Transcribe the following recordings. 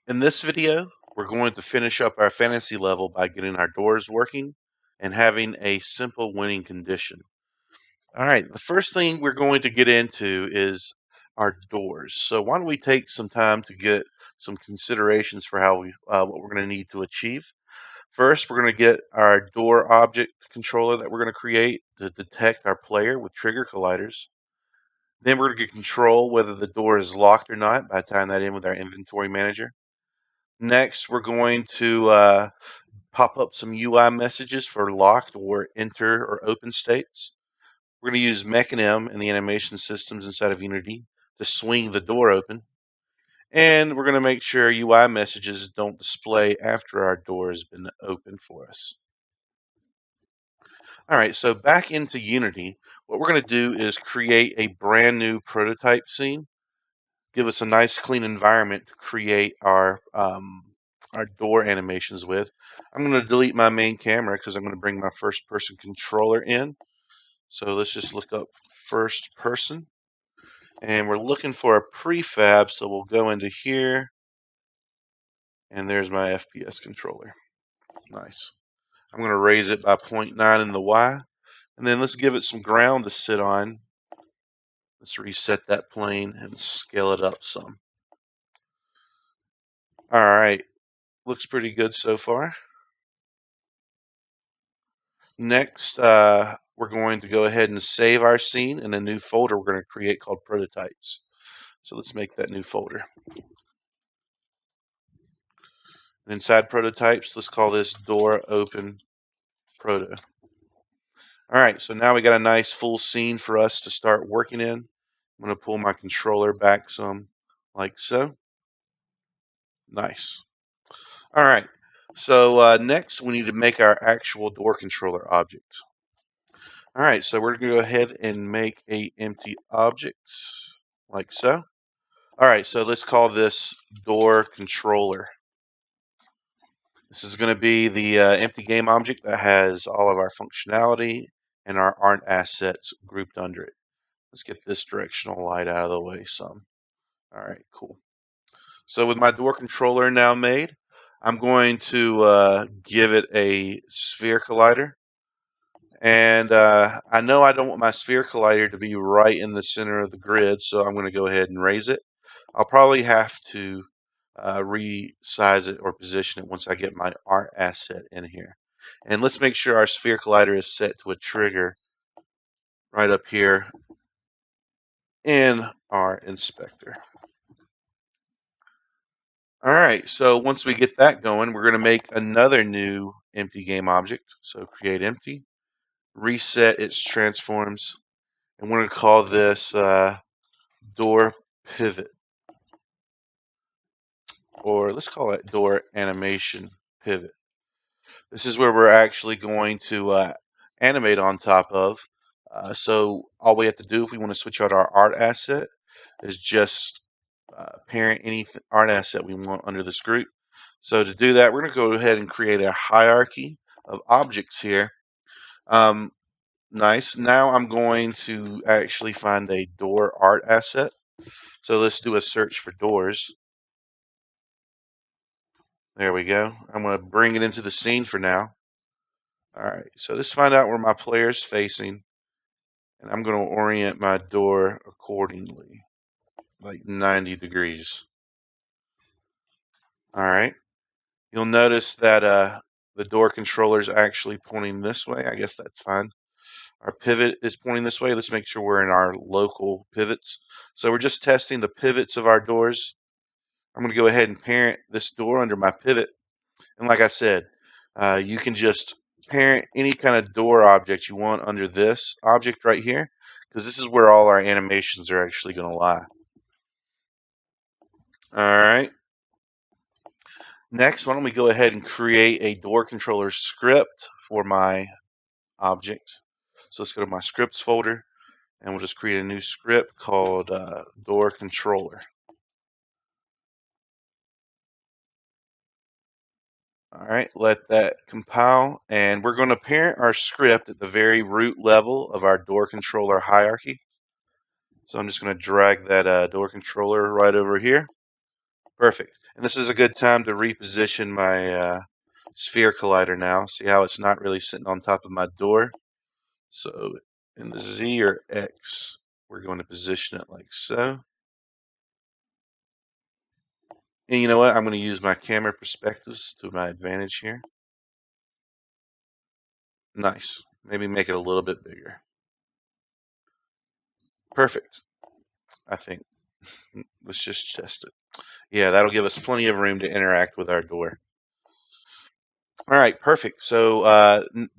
In this video, we're going to finish up our fantasy level by getting our doors working and having a simple winning condition. All right, the first thing we're going to get into is our doors. So why don't we take some time to get some considerations for how what we're going to need to achieve. First, we're going to get our door object controller that we're going to create to detect our player with trigger colliders. Then we're going to control whether the door is locked or not by tying that in with our inventory manager. Next, we're going to pop up some UI messages for locked or enter or open states. We're going to use Mechanim in the animation systems inside of Unity to swing the door open. And we're going to make sure UI messages don't display after our door has been open for us. All right, so back into Unity, what we're going to do is create a brand new prototype scene, give us a nice clean environment to create our door animations with. I'm going to delete my main camera because I'm going to bring my first person controller in. So let's just look up first person. And we're looking for a prefab, so we'll go into here. And there's my FPS controller. Nice. I'm going to raise it by 0.9 in the Y. And then let's give it some ground to sit on. Let's reset that plane and scale it up some. All right. Looks pretty good so far. Next, we're going to go ahead and save our scene in a new folder we're going to create called prototypes. So let's make that new folder. And inside prototypes, let's call this door open proto. All right, so now we got a nice full scene for us to start working in. I'm going to pull my controller back some like so. Nice. All right, so next we need to make our actual door controller object. All right, so we're going to go ahead and make a empty object like so. All right, so let's call this door controller. This is going to be the empty game object that has all of our functionality and our art assets grouped under it. Let's get this directional light out of the way some. All right, cool. So with my door controller now made, I'm going to give it a sphere collider. And I know I don't want my sphere collider to be right in the center of the grid, so I'm going to go ahead and raise it. I'll probably have to resize it or position it once I get my art asset in here. And let's make sure our sphere collider is set to a trigger right up here in our inspector. All right, so once we get that going, we're going to make another new empty game object. So create empty, reset its transforms, and we're going to call this door pivot. Or let's call it door animation pivot. This is where we're actually going to animate on top of. So all we have to do if we want to switch out our art asset is just parent any art asset we want under this group. So to do that, we're going to go ahead and create a hierarchy of objects here. Nice. Now I'm going to actually find a door art asset. So let's do a search for doors. There we go. I'm going to bring it into the scene for now. All right, so let's find out where my player's facing, and I'm going to orient my door accordingly, like 90 degrees. All right, you'll notice that the door controller is actually pointing this way. I guess that's fine. Our pivot is pointing this way. Let's make sure we're in our local pivots. So we're just testing the pivots of our doors. I'm going to go ahead and parent this door under my pivot. And like I said, you can just parent any kind of door object you want under this object right here, because this is where all our animations are actually going to lie. All right. Next, why don't we go ahead and create a door controller script for my object. So let's go to my scripts folder, and we'll just create a new script called door controller. All right, let that compile, and we're going to parent our script at the very root level of our door controller hierarchy. So I'm just going to drag that door controller right over here. Perfect. And this is a good time to reposition my sphere collider now. See how it's not really sitting on top of my door? So in the Z or X, we're going to position it like so. And you know what? I'm going to use my camera perspectives to my advantage here. Nice. Maybe make it a little bit bigger. Perfect, I think. Let's just test it. Yeah, that'll give us plenty of room to interact with our door. All right, perfect. So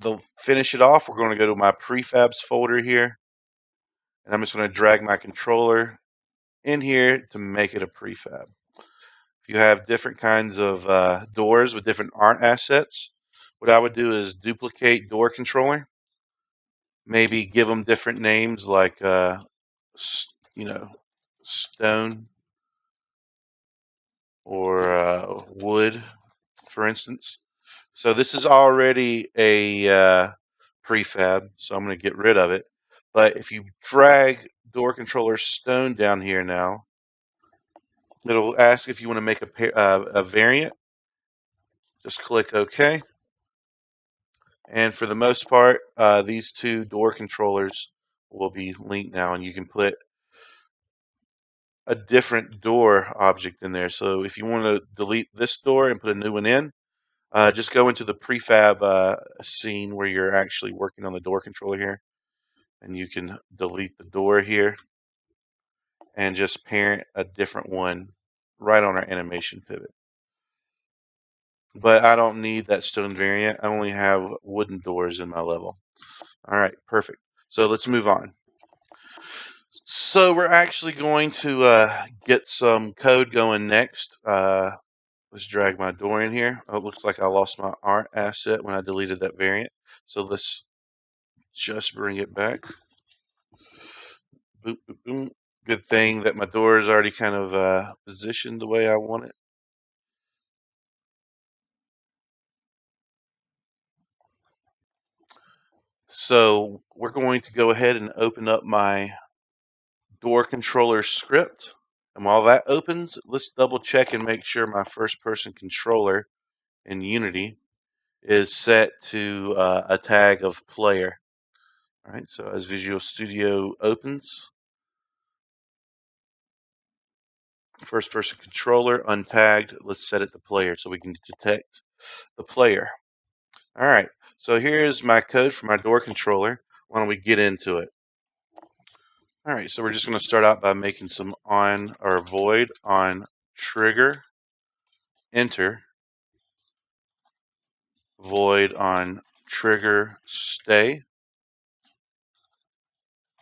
to finish it off, we're going to go to my prefabs folder here. And I'm just going to drag my controller in here to make it a prefab. If you have different kinds of doors with different art assets, what I would do is duplicate door controller. Maybe give them different names like, stone or wood, for instance. So this is already a prefab, so I'm going to get rid of it. But if you drag door controller stone down here now, it'll ask if you want to make a variant. Just click OK. And for the most part, these two door controllers will be linked now, and you can put a different door object in there. So if you want to delete this door and put a new one in, just go into the prefab scene where you're actually working on the door controller here, and you can delete the door here and just parent a different one right on our animation pivot. But I don't need that stone variant. I only have wooden doors in my level. All right, perfect. So let's move on. So we're actually going to get some code going next. Let's drag my door in here. Oh, it looks like I lost my art asset when I deleted that variant. So let's just bring it back. Boop, boop, boop. Good thing that my door is already kind of positioned the way I want it. So we're going to go ahead and open up my door controller script. And while that opens, let's double check and make sure my first person controller in Unity is set to a tag of player. All right, so as Visual Studio opens, first person controller untagged, let's set it to player so we can detect the player. All right, so here's my code for my door controller. Why don't we get into it? All right, so we're just going to start out by making some on or void on trigger, enter, void on trigger stay,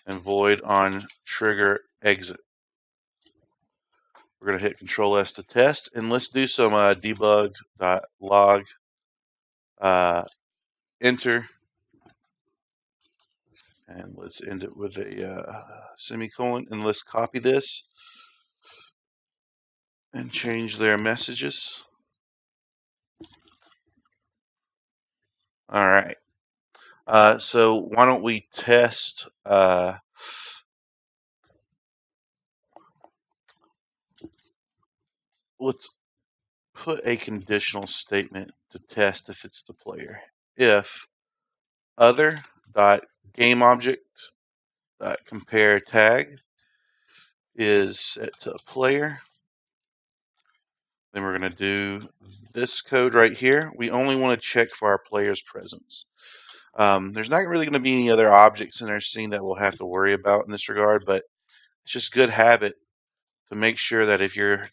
and void on trigger exit. We're going to hit Control S to test, and let's do some debug.log, enter, and let's end it with a semicolon, and let's copy this and change their messages. All right. So why don't we test let's put a conditional statement to test if it's the player. If other dot game object dot compare tag is set to player, then we're going to do this code right here. We only want to check for our player's presence. There's not really going to be any other objects in our scene that we'll have to worry about in this regard, but it's just good habit to make sure that if you're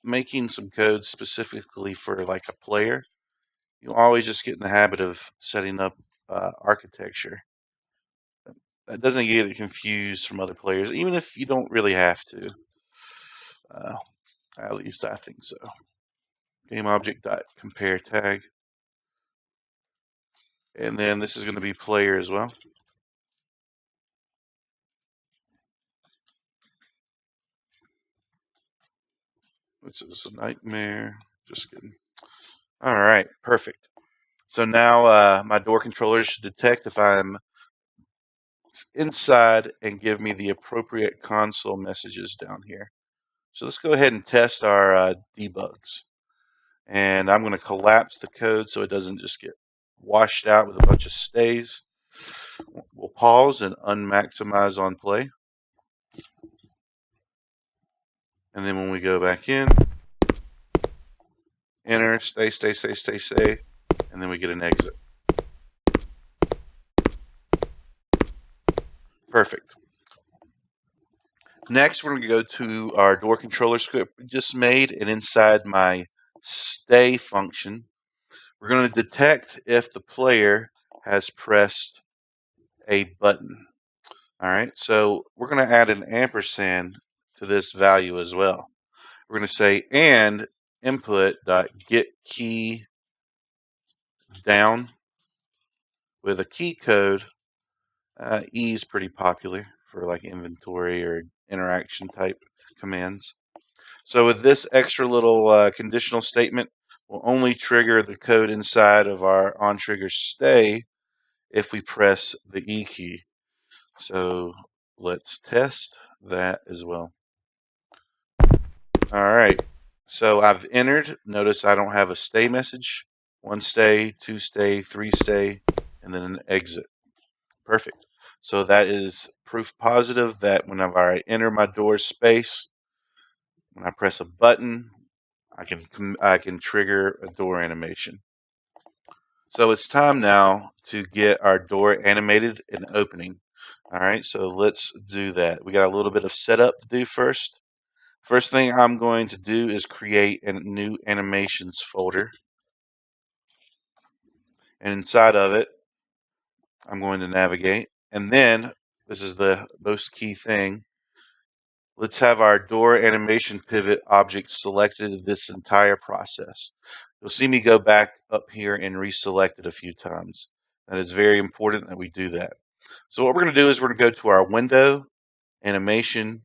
making some code specifically for like a player, you always just get in the habit of setting up architecture. That doesn't get it confused from other players, even if you don't really have to. At least I think so. GameObject.compare tag. And then this is going to be player as well. Which is a nightmare. Just kidding. All right, perfect. So now my door controller should detect if I'm inside and give me the appropriate console messages down here. So let's go ahead and test our debugs. And I'm going to collapse the code so it doesn't just get washed out with a bunch of stays. We'll pause and unmaximize on play. And then when we go back in, enter, stay, and then we get an exit. Perfect. Next, we're going to go to our door controller script we just made, and inside my stay function, we're going to detect if the player has pressed a button. All right, so we're going to add an ampersand to this value as well. We're going to say and input.get key down with a key code. E is pretty popular for like inventory or interaction type commands. So with this extra little conditional statement, we'll only trigger the code inside of our onTrigger stay if we press the E key. So let's test that as well. All right. So I've entered. Notice I don't have a stay message. 1 stay, 2 stay, 3 stay, and then an exit. Perfect. So that is proof positive that whenever I enter my door space, when I press a button, I can trigger a door animation. So it's time now to get our door animated and opening. All right, so let's do that. We got a little bit of setup to do first. First thing I'm going to do is create a new animations folder. And inside of it, I'm going to navigate. And then, this is the most key thing, let's have our door animation pivot object selected this entire process. You'll see me go back up here and reselect it a few times. That is very important that we do that. So what we're going to do is we're going to go to our window, animation,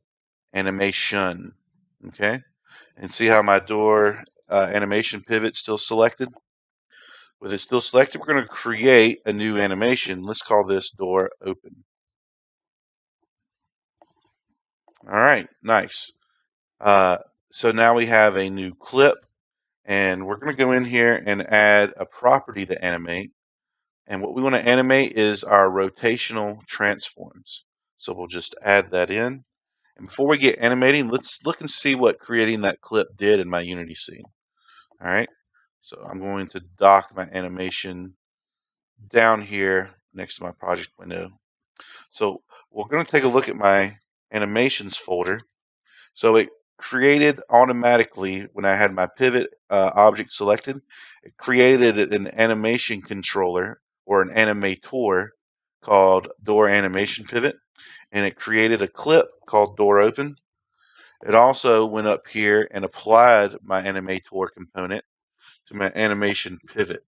animation, okay? And see how my door animation pivot still selected? With it still selected, we're going to create a new animation. Let's call this door open. All right, nice. So now we have a new clip, and we're going to go in here and add a property to animate. And what we want to animate is our rotational transforms. So we'll just add that in. And before we get animating, let's look and see what creating that clip did in my Unity scene. All right, so I'm going to dock my animation down here next to my project window. So we're going to take a look at my animations folder. So it created automatically when I had my pivot object selected, it created an animation controller or an animator called door animation pivot, and it created a clip called door open. It also went up here and applied my animator component to my animation pivot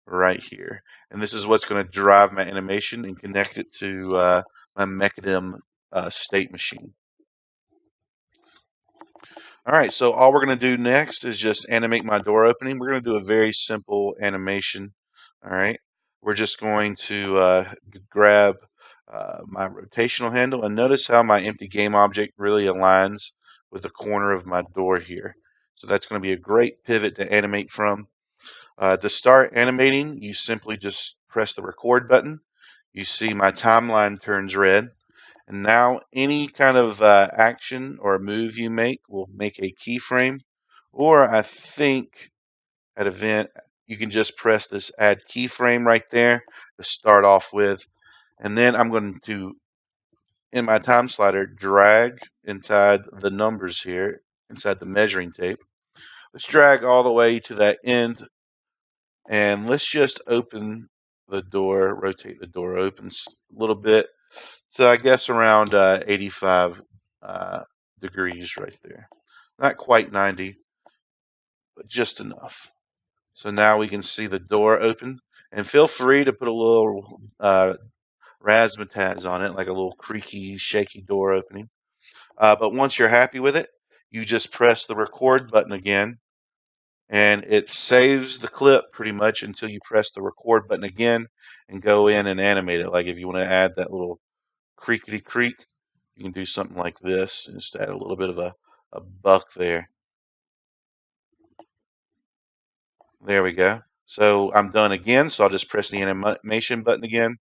right here. And this is what's going to drive my animation and connect it to my Mechadim state machine. All right, so all we're going to do next is just animate my door opening. We're going to do a very simple animation. All right, we're just going to grab my rotational handle, and notice how my empty game object really aligns with the corner of my door here. So that's going to be a great pivot to animate from. To start animating, you simply just press the record button. You see my timeline turns red. And now any kind of action or move you make will make a keyframe. Or I think at event, you can just press this add keyframe right there to start off with. And then I'm going to, in my time slider, drag inside the numbers here, inside the measuring tape. Let's drag all the way to that end. And let's just open the door, rotate the door open a little bit. So I guess around 85 degrees right there. Not quite 90, but just enough. So now we can see the door open. And feel free to put a little razzmatazz on it, like a little creaky, shaky door opening. But once you're happy with it, you just press the record button again. And it saves the clip pretty much until you press the record button again and go in and animate it. Like if you want to add that little creakety creak, you can do something like this and just add a little bit of a a buck there. There we go. So I'm done again. So I'll just press the animation button again.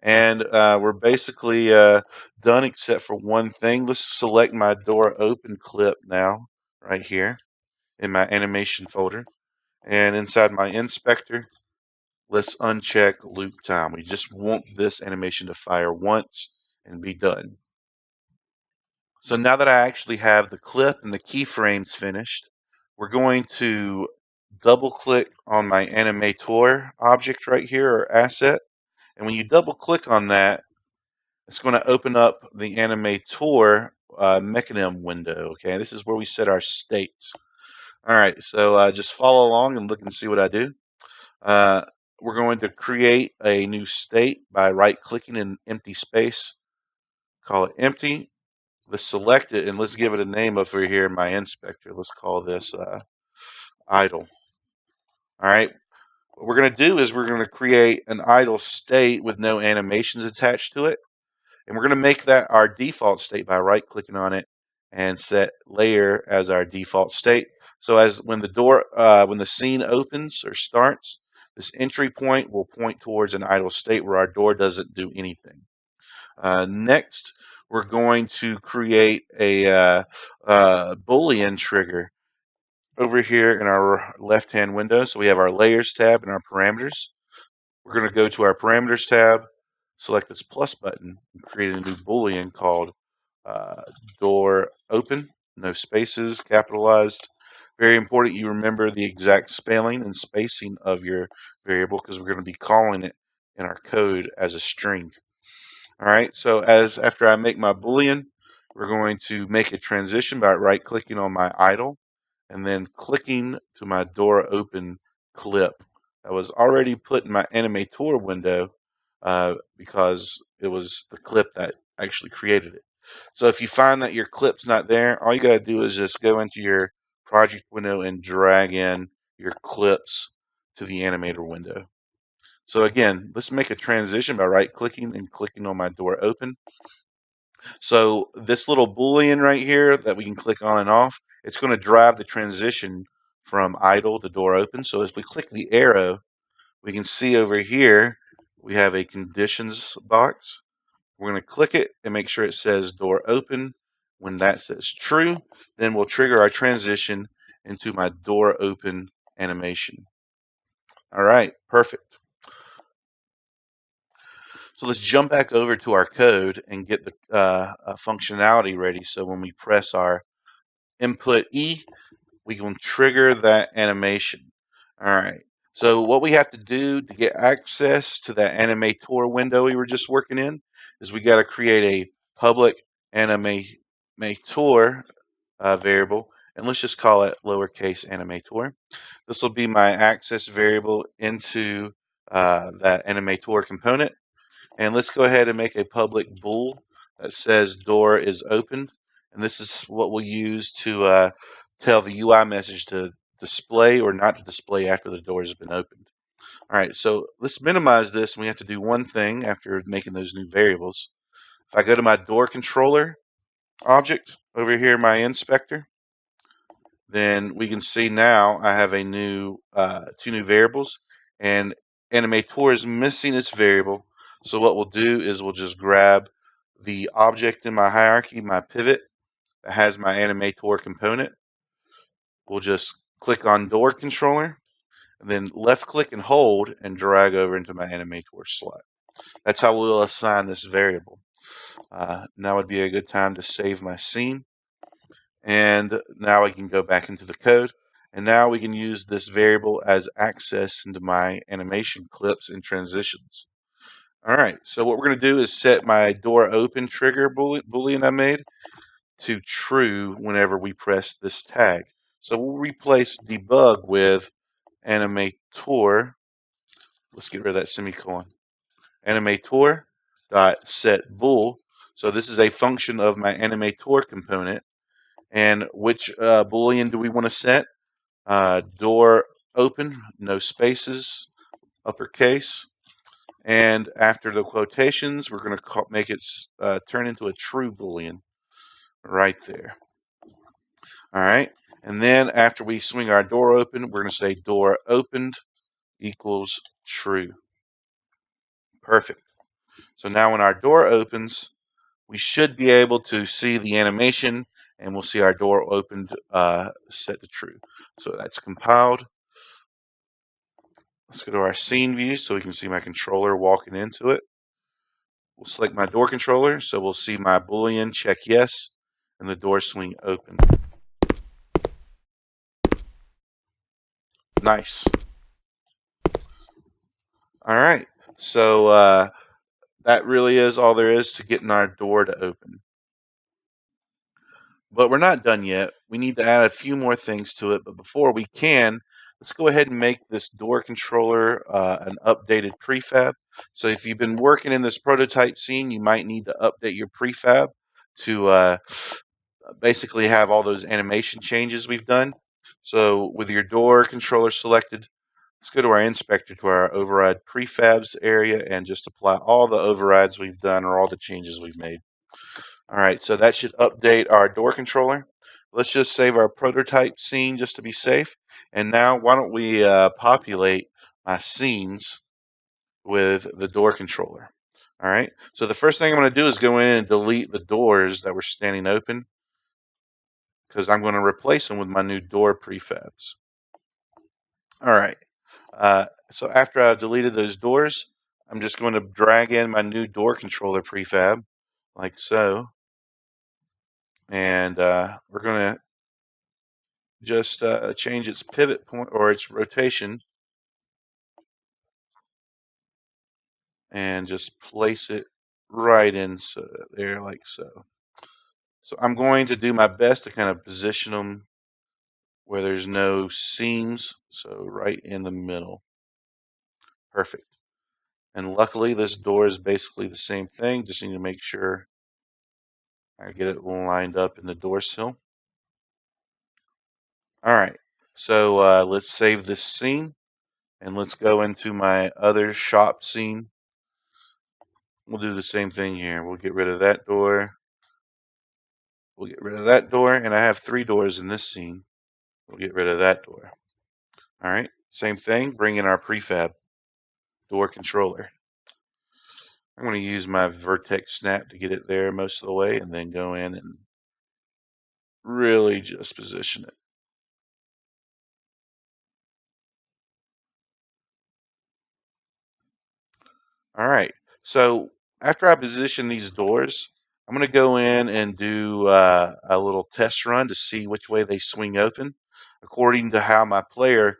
And we're basically done except for one thing. Let's select my door open clip now, right here in my animation folder. And inside my inspector, let's uncheck loop time. We just want this animation to fire once and be done. So now that I actually have the clip and the keyframes finished, we're going to double click on my animator object right here, or asset. And when you double click on that, it's going to open up the animator mechanism window. Okay, this is where we set our states. All right, so just follow along and look and see what I do. Uh, we're going to create a new state by right-clicking in empty space. Call it empty. Let's select it and let's give it a name over here in my inspector. Let's call this idle. All right. What we're going to do is we're going to create an idle state with no animations attached to it. And we're going to make that our default state by right-clicking on it and set layer as our default state. So as when the scene opens or starts, this entry point will point towards an idle state where our door doesn't do anything. Next, we're going to create a Boolean trigger over here in our left-hand window. So we have our layers tab and our parameters. We're going to go to our parameters tab, select this plus button, and create a new Boolean called door open, no spaces, capitalized. Very important you remember the exact spelling and spacing of your variable because we're going to be calling it in our code as a string. All right, so after I make my Boolean, we're going to make a transition by right-clicking on my idle and then clicking to my door open clip. That was already put in my animator window because it was the clip that actually created it. So if you find that your clip's not there, all you got to do is just go into your project window and drag in your clips to the animator window. So again, let's make a transition by right-clicking and clicking on my door open. So this little Boolean right here that we can click on and off, it's going to drive the transition from idle to door open. So if we click the arrow, we can see over here we have a conditions box. We're going to click it and make sure it says door open. When that says true, then we'll trigger our transition into my door open animation. All right, perfect. So let's jump back over to our code and get the functionality ready. So when we press our input E, we can trigger that animation. All right. So what we have to do to get access to that animator window we were just working in is we got to create a public animator variable, and let's just call it lowercase animator. This will be my access variable into that animator component. And let's go ahead and make a public bool that says door is opened. And this is what we'll use to tell the UI message to display or not to display after the door has been opened. All right, so let's minimize this. And we have to do one thing after making those new variables. If I go to my door controller object over here in my inspector, then we can see now I have a new two new variables, and animator is missing its variable. So what we'll do is we'll just grab the object in my hierarchy, my pivot that has my animator component. We'll just click on door controller and then left click and hold and drag over into my animator slot. That's how we'll assign this variable. Now would be a good time to save my scene. And now I can go back into the code. And now we can use this variable as access into my animation clips and transitions. All right, so what we're going to do is set my door open trigger boolean I made to true whenever we press this tag. So we'll replace debug with animator. Let's get rid of that semicolon. Animator dot set bool. So this is a function of my animator component. And which boolean do we want to set? Door open, no spaces, uppercase. And after the quotations, we're going to make it turn into a true boolean right there. All right. And then after we swing our door open, we're going to say door opened equals true. Perfect. So now when our door opens, we should be able to see the animation, and we'll see our door opened set to true. So that's compiled. Let's go to our scene view so we can see my controller walking into it. We'll select my door controller, so we'll see my Boolean check yes, and the door swing open. Nice. All right. So that really is all there is to getting our door to open. But we're not done yet. We need to add a few more things to it. But before we can, let's go ahead and make this door controller an updated prefab. So if you've been working in this prototype scene, you might need to update your prefab to basically have all those animation changes we've done. So with your door controller selected, let's go to our inspector to our override prefabs area and just apply all the overrides we've done or all the changes we've made. All right, so that should update our door controller. Let's just save our prototype scene just to be safe. And now why don't we populate my scenes with the door controller. All right, so the first thing I'm going to do is go in and delete the doors that were standing open because I'm going to replace them with my new door prefabs. All right, so after I've deleted those doors, I'm just going to drag in my new door controller prefab like so. And we're going to just change its pivot point or its rotation and just place it right in there like so. So I'm going to do my best to kind of position them where there's no seams, so right in the middle. Perfect. And luckily this door is basically the same thing, just need to make sure I get it lined up in the door sill. Alright, so let's save this scene and let's go into my other shop scene. We'll do the same thing here. We'll get rid of that door. We'll get rid of that door, and I have 3 doors in this scene. We'll get rid of that door. All right, same thing. Bring in our prefab door controller. I'm going to use my vertex snap to get it there most of the way, and then go in and really just position it. All right, so after I position these doors, I'm going to go in and do a little test run to see which way they swing open, according to how my player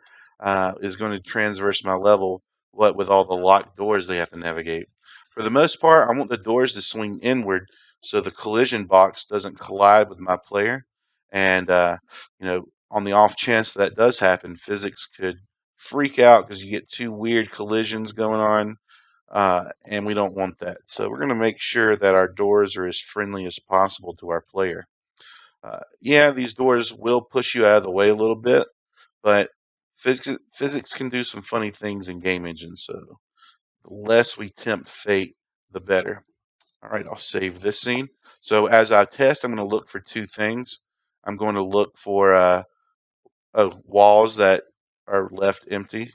is going to transverse my level, what with all the locked doors they have to navigate. For the most part, I want the doors to swing inward so the collision box doesn't collide with my player. And, on the off chance that does happen, physics could freak out because you get 2 weird collisions going on, and we don't want that. So we're going to make sure that our doors are as friendly as possible to our player. Yeah, these doors will push you out of the way a little bit, but physics can do some funny things in game engines, so the less we tempt fate, the better. All right, I'll save this scene. So as I test, I'm going to look for 2 things. I'm going to look for walls that are left empty.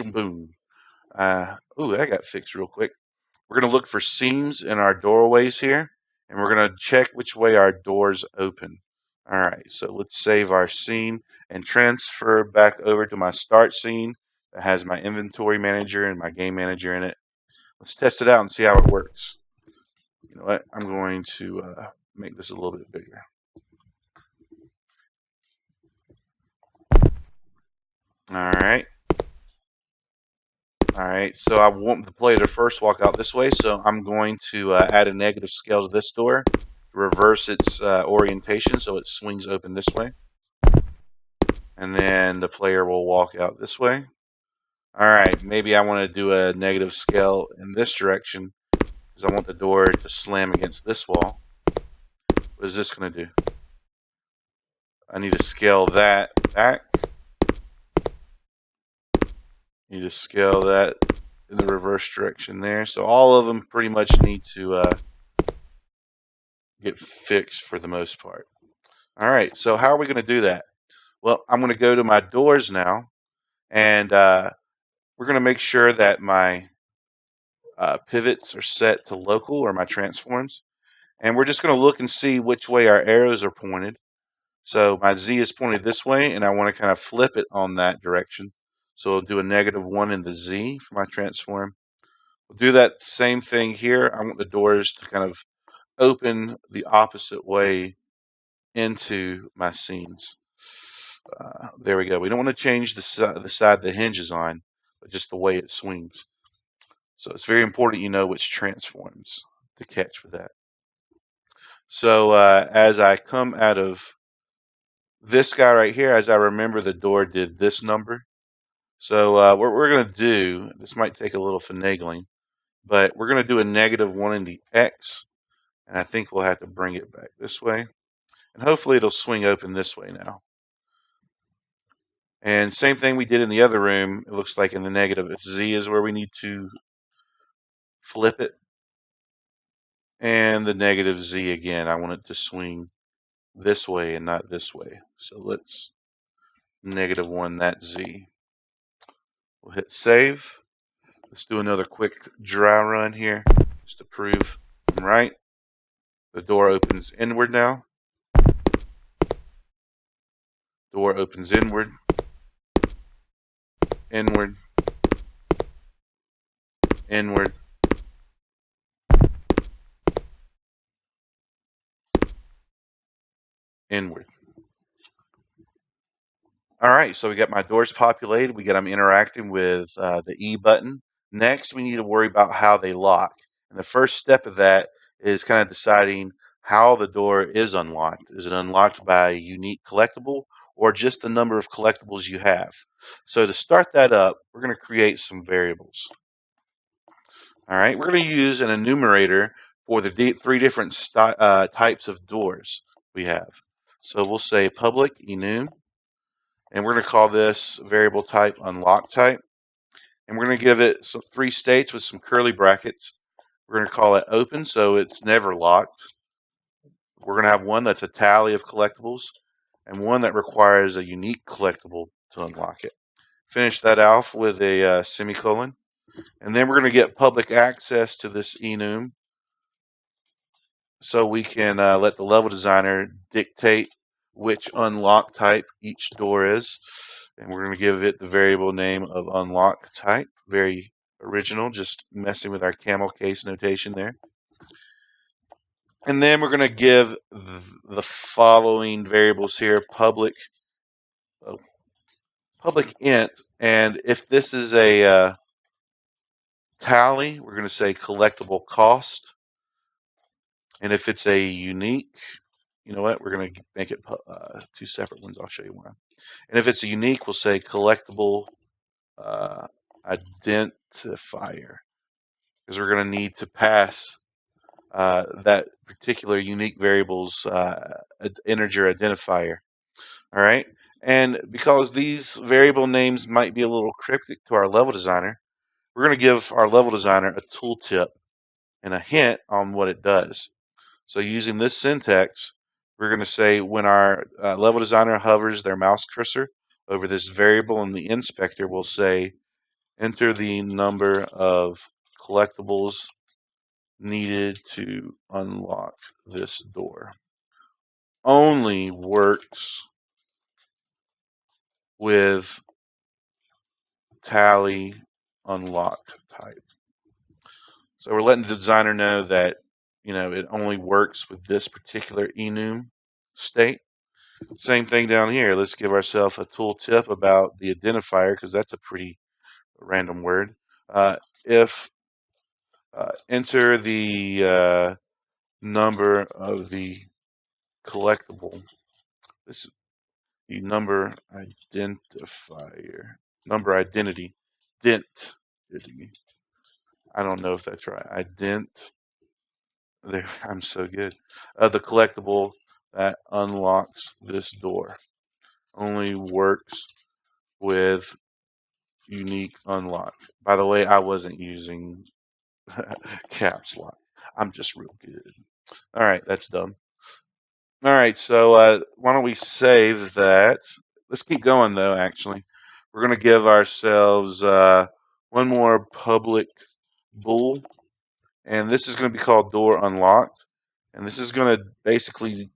Boom. That got fixed real quick. We're going to look for seams in our doorways here, and we're going to check which way our doors open. All right, so let's save our scene and transfer back over to my start scene that has my inventory manager and my game manager in it. Let's test it out and see how it works. You know what? I'm going to make this a little bit bigger. All right. All right, so I want the player to first walk out this way, so I'm going to add a negative scale to this door to reverse its orientation so it swings open this way. And then the player will walk out this way. All right, maybe I want to do a negative scale in this direction because I want the door to slam against this wall. What is this going to do? I need to scale that back. Need to scale that in the reverse direction there. So all of them pretty much need to get fixed for the most part. All right, so how are we going to do that? Well, I'm going to go to my doors now, and we're going to make sure that my pivots are set to local, or my transforms. And we're just going to look and see which way our arrows are pointed. So my Z is pointed this way, and I want to kind of flip it on that direction. So I'll do a -1 in the Z for my transform. We'll do that same thing here. I want the doors to kind of open the opposite way into my scenes. There we go. We don't want to change the side the hinge is on, but just the way it swings. So it's very important you know which transforms to catch with that. So as I come out of this guy right here, as I remember, the door did this number. So what we're going to do, this might take a little finagling, but we're going to do a -1 in the X, and I think we'll have to bring it back this way. And hopefully it'll swing open this way now. And same thing we did in the other room. It looks like in the negative, if Z is where we need to flip it. And the -Z again, I want it to swing this way and not this way. So let's -1 that Z. We'll hit save. Let's do another quick dry run here just to prove I'm right. The door opens inward now. Door opens inward, inward, inward, inward. All right, so we got my doors populated. We got them interacting with the E button. Next, we need to worry about how they lock. And the first step of that is kind of deciding how the door is unlocked. Is it unlocked by a unique collectible or just the number of collectibles you have? So to start that up, we're going to create some variables. All right, we're going to use an enumerator for the three different types of doors we have. So we'll say public enum, and we're going to call this variable type unlock type. And we're going to give it some 3 states with some curly brackets. We're going to call it open, so it's never locked. We're going to have one that's a tally of collectibles, and one that requires a unique collectible to unlock it. Finish that off with a semicolon. And then we're going to get public access to this enum, so we can let the level designer dictate which unlock type each door is. And we're going to give it the variable name of unlock type. Very original, just messing with our camel case notation there. And then we're going to give the following variables here: public int, and if this is a tally, we're going to say collectible cost. And if it's a unique, you know what, we're going to make it 2 separate ones. I'll show you one. And if it's a unique, we'll say collectible identifier, because we're going to need to pass that particular unique variable's integer identifier. All right. And because these variable names might be a little cryptic to our level designer, we're going to give our level designer a tooltip and a hint on what it does. So using this syntax, we're going to say when our level designer hovers their mouse cursor over this variable in the inspector, we'll say enter the number of collectibles needed to unlock this door. Only works with tally unlock type. So we're letting the designer know that, you know, it only works with this particular enum state. Same thing down here. Let's give ourselves a tooltip about the identifier, because that's a pretty random word. If enter the number of the collectible, this is the number identifier, number identity, dent. I don't know if that's right. Ident. There, I'm so good. The collectible that unlocks this door only works with unique unlock. By the way, I wasn't using caps lock. I'm just real good. All right, that's done. All right, so why don't we save that? Let's keep going though. Actually, we're going to give ourselves one more public bool, and this is going to be called door unlocked, and this is going to basically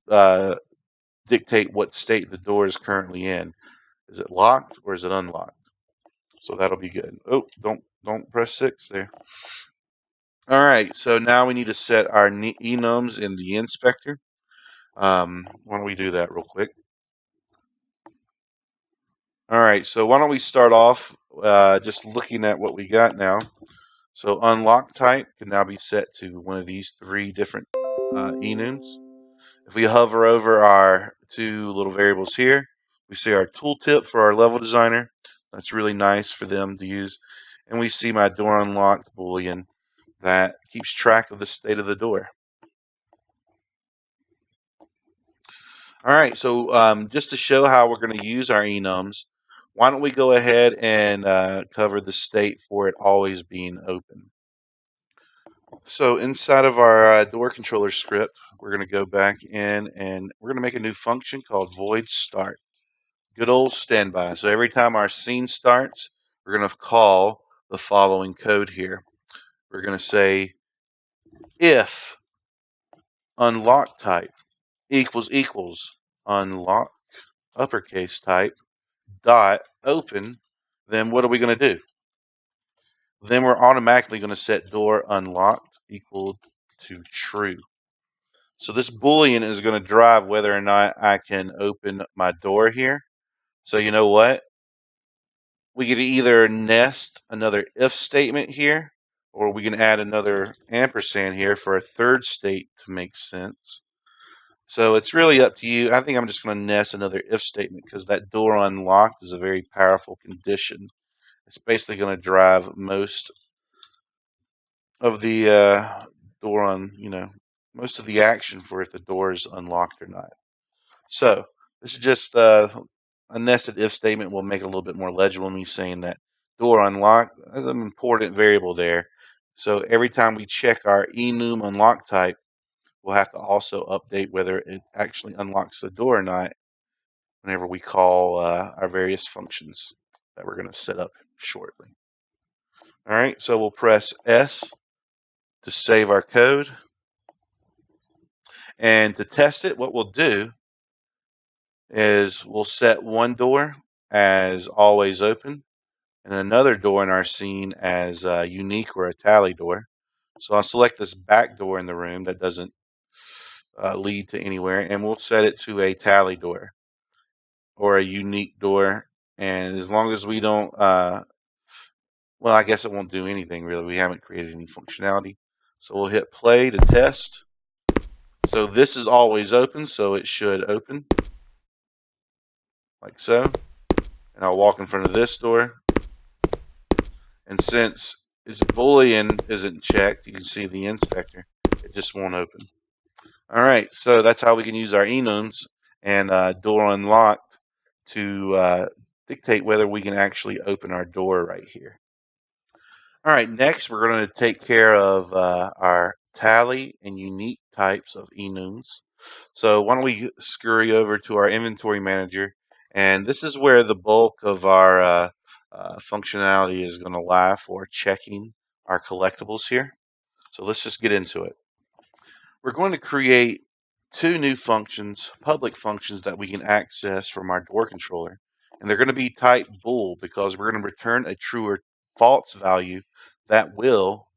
dictate what state the door is currently in. Is it locked or is it unlocked? So that'll be good. Oh, don't press 6 there. All right, so now we need to set our enums in the inspector. Why don't we do that real quick? All right, so why don't we start off just looking at what we got now. So unlock type can now be set to one of these 3 different enums. If we hover over our 2 little variables here, we see our tooltip for our level designer. That's really nice for them to use. And we see my door unlocked boolean that keeps track of the state of the door. All right, so just to show how we're going to use our enums, why don't we go ahead and cover the state for it always being open. So inside of our door controller script, we're going to go back in and we're going to make a new function called void start. Good old standby. So every time our scene starts, we're going to call the following code here. We're going to say if unlock type equals unlock uppercase type dot open, then what are we going to do? Then we're automatically going to set door unlocked equal to true. So this boolean is going to drive whether or not I can open my door here. So you know what? We could either nest another if statement here, or we can add another ampersand here for a third state to make sense. So it's really up to you. I think I'm just going to nest another if statement because that door unlocked is a very powerful condition. It's basically going to drive most of the most of the action for if the door is unlocked or not. So this is just a nested if statement. Will make it a little bit more legible. Me saying that door unlocked is an important variable there. So every time we check our enum unlock type, we'll have to also update whether it actually unlocks the door or not whenever we call our various functions that we're going to set up shortly. All right, so we'll press S to save our code. And to test it, what we'll do is we'll set one door as always open and another door in our scene as unique or a tally door. So I'll select this back door in the room that doesn't lead to anywhere, and we'll set it to a tally door or a unique door. And as long as we don't, well, I guess it won't do anything really. We haven't created any functionality. So we'll hit play to test. So this is always open, so it should open like so. And I'll walk in front of this door. And since its boolean isn't checked, you can see the inspector, it just won't open. All right, so that's how we can use our enums and door unlocked to dictate whether we can actually open our door right here. All right, next we're going to take care of our tally and unique types of enums. So why don't we scurry over to our inventory manager, and this is where the bulk of our functionality is going to lie for checking our collectibles here. So let's just get into it. We're going to create 2 new functions, public functions that we can access from our door controller. And they're going to be type bool because we're going to return a true or false value that will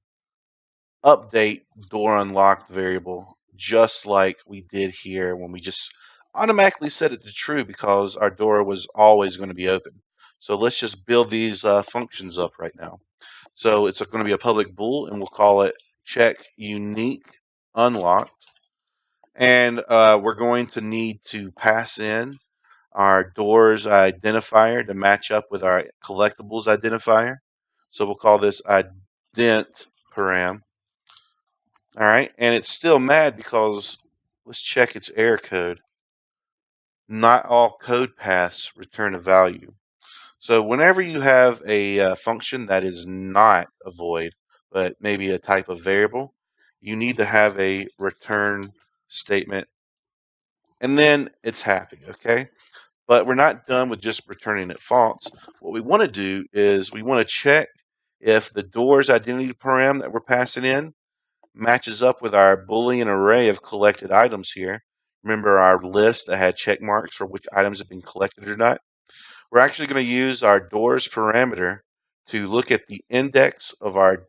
update door unlocked variable just like we did here when we just automatically set it to true because our door was always going to be open. So let's just build these functions up right now. So it's going to be a public bool, and we'll call it check unique unlocked. And we're going to need to pass in our doors identifier to match up with our collectibles identifier. So we'll call this ident param. All right, and it's still mad because let's check its error code. Not all code paths return a value. So whenever you have a function that is not a void, but maybe a type of variable, you need to have a return statement, and then it's happy, okay? But we're not done with just returning it false. What we want to do is we want to check if the door's identity param that we're passing in matches up with our Boolean array of collected items here. Remember our list that had check marks for which items have been collected or not? We're actually going to use our doors parameter to look at the index of our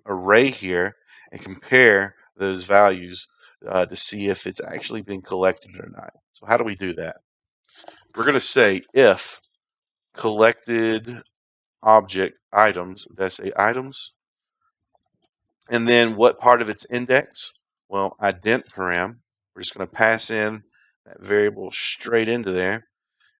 array here and compare those values to see if it's actually been collected or not. So how do we do that? We're going to say if collected object items, that's items, and then what part of its index? Well, ident param. We're just going to pass in that variable straight into there.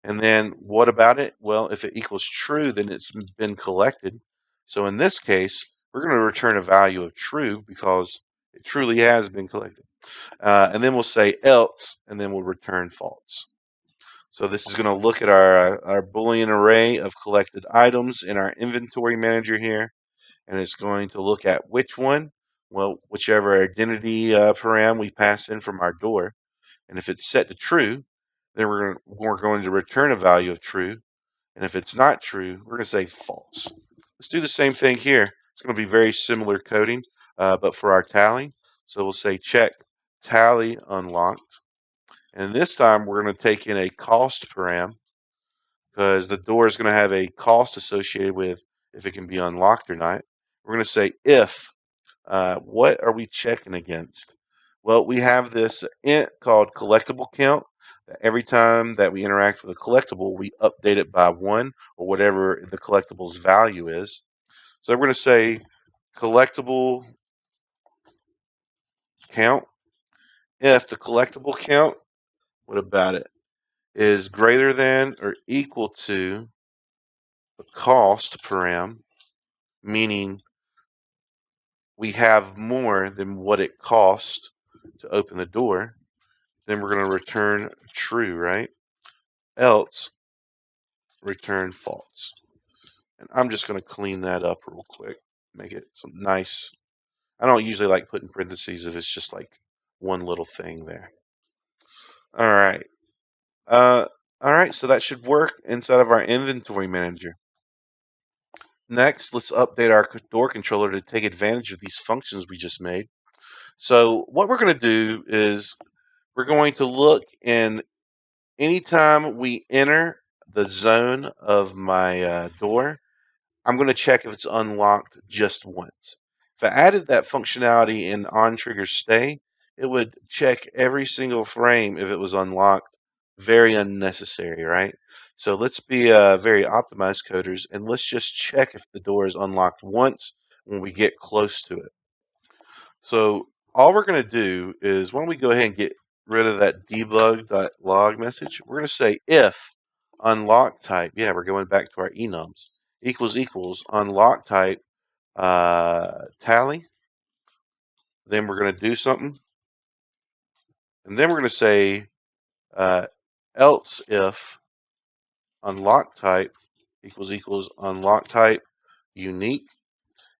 And then what about it? Well, if it equals true, then it's been collected. So in this case, we're going to return a value of true because it truly has been collected. And then we'll say else, and then we'll return false. So this is going to look at our Boolean array of collected items in our inventory manager here, and it's going to look at which one, well, whichever identity param we pass in from our door. And if it's set to true, then we're going to return a value of true. And if it's not true, we're going to say false. Let's do the same thing here. It's going to be very similar coding, but for our tally. So we'll say check tally unlocked. And this time we're going to take in a cost param because the door is going to have a cost associated with if it can be unlocked or not. We're going to say if. What are we checking against? Well, we have this int called collectible count. Every time that we interact with a collectible, we update it by 1 or whatever the collectible's value is. So we're going to say collectible count. If the collectible count, what about it, is greater than or equal to the cost param, meaning we have more than what it cost to open the door, then we're going to return true, right? Else, return false. And I'm just going to clean that up real quick, make it some nice. I don't usually like putting parentheses if it's just like one little thing there. All right. All right, so that should work inside of our inventory manager. Next, let's update our door controller to take advantage of these functions we just made. So what we're going to do is we're going to look in anytime we enter the zone of my door, I'm going to check if it's unlocked just once. If I added that functionality in onTriggerStay, it would check every single frame if it was unlocked. Very unnecessary, right? So let's be very optimized coders, and let's just check if the door is unlocked once when we get close to it. So all we're going to do is when we go ahead and get rid of that debug.log message, we're going to say if unlock type, yeah, we're going back to our enums, equals unlock type tally. Then we're going to do something. And then we're going to say else if unlock type equals unlock type unique.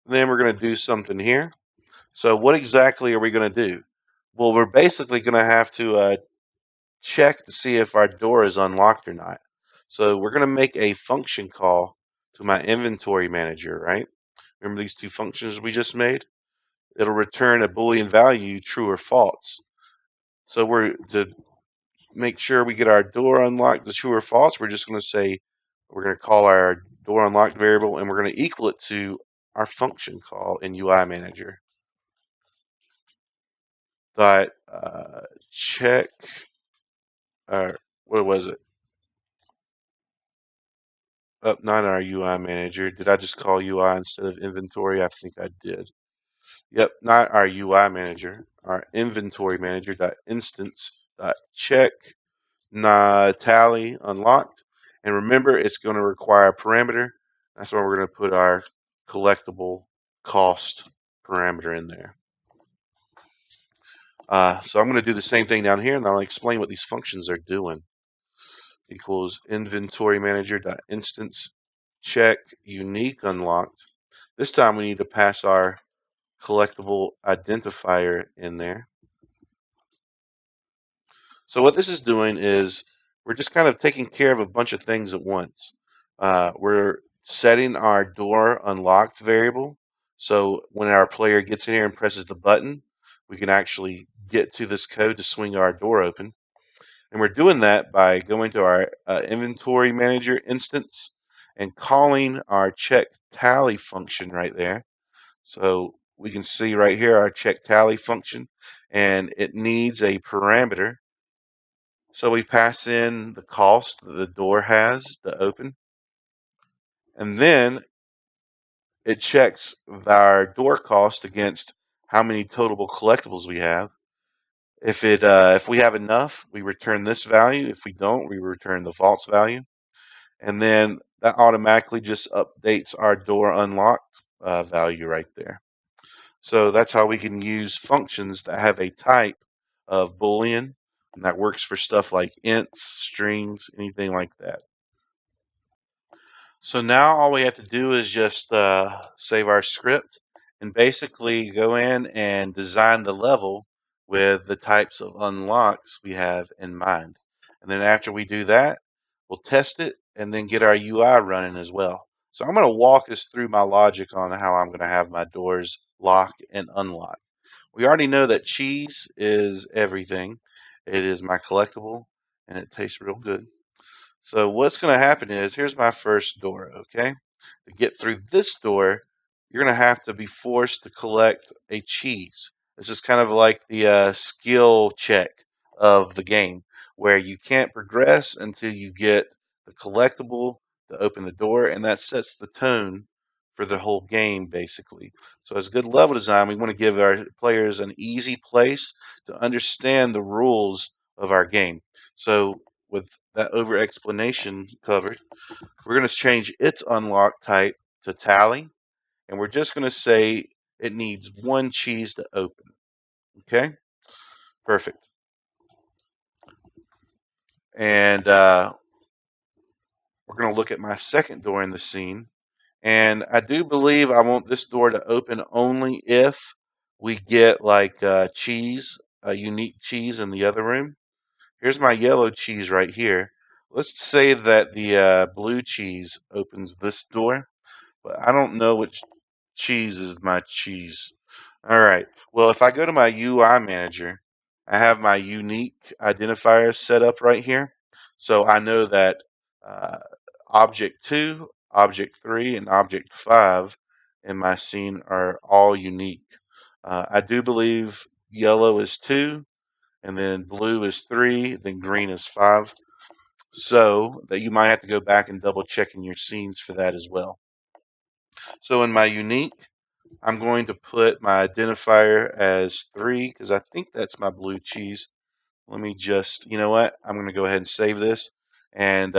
And then we're going to do something here. So what exactly are we going to do? Well, we're basically going to have to check to see if our door is unlocked or not. So we're going to make a function call to my inventory manager, right? Remember these two functions we just made? It'll return a Boolean value, true or false. So we're to make sure we get our door unlocked to true or false, we're just going to say, we're going to call our door unlocked variable, and we're going to equal it to our function call in UI Manager. Dot check, what was it? Oh, not our UI Manager. Did I just call UI instead of inventory? I think I did. Yep, not our UI Manager. Our inventory manager dot instance dot check tally unlocked. And remember, it's going to require a parameter. That's why we're going to put our collectible cost parameter in there. So I'm going to do the same thing down here, and I'll explain what these functions are doing. Equals inventory manager dot instance check unique unlocked. This time we need to pass our collectible identifier in there. So what this is doing is we're just kind of taking care of a bunch of things at once. We're setting our door unlocked variable. So when our player gets in here and presses the button, we can actually get to this code to swing our door open. And we're doing that by going to our inventory manager instance and calling our check tally function right there. So we can see right here our check tally function, and it needs a parameter. So we pass in the cost that the door has to open, and then it checks our door cost against how many totable collectibles we have. If we have enough, we return this value. If we don't, we return the false value, and then that automatically just updates our door unlocked value right there. So that's how we can use functions that have a type of Boolean, and that works for stuff like ints, strings, anything like that. So now all we have to do is just save our script and basically go in and design the level with the types of unlocks we have in mind. And then after we do that, we'll test it and then get our UI running as well. So I'm going to walk us through my logic on how I'm going to have my doors lock and unlock. We already know that cheese is everything. It is my collectible and it tastes real good. So what's going to happen is, here's my first door, okay? To get through this door, you're going to have to be forced to collect a cheese. This is kind of like the skill check of the game, where you can't progress until you get the collectible to open the door, and that sets the tone for the whole game, basically. So as good level design, we want to give our players an easy place to understand the rules of our game. So with that over explanation covered, we're going to change its unlock type to tally, and we're just going to say it needs one cheese to open. Okay, perfect. And we're going to look at my second door in the scene, and I do believe I want this door to open only if we get like cheese, a unique cheese in the other room. Here's my yellow cheese right here. Let's say that the blue cheese opens this door, but I don't know which cheese is my cheese. All right. Well, if I go to my UI manager, I have my unique identifiers set up right here. So I know that uh, object 2, object 3, and object 5 in my scene are all unique. I do believe yellow is 2, and then blue is 3, then green is 5. So that you might have to go back and double check in your scenes for that as well. So in my unique, I'm going to put my identifier as 3 because I think that's my blue cheese. Let me just, you know what? I'm going to go ahead and save this. And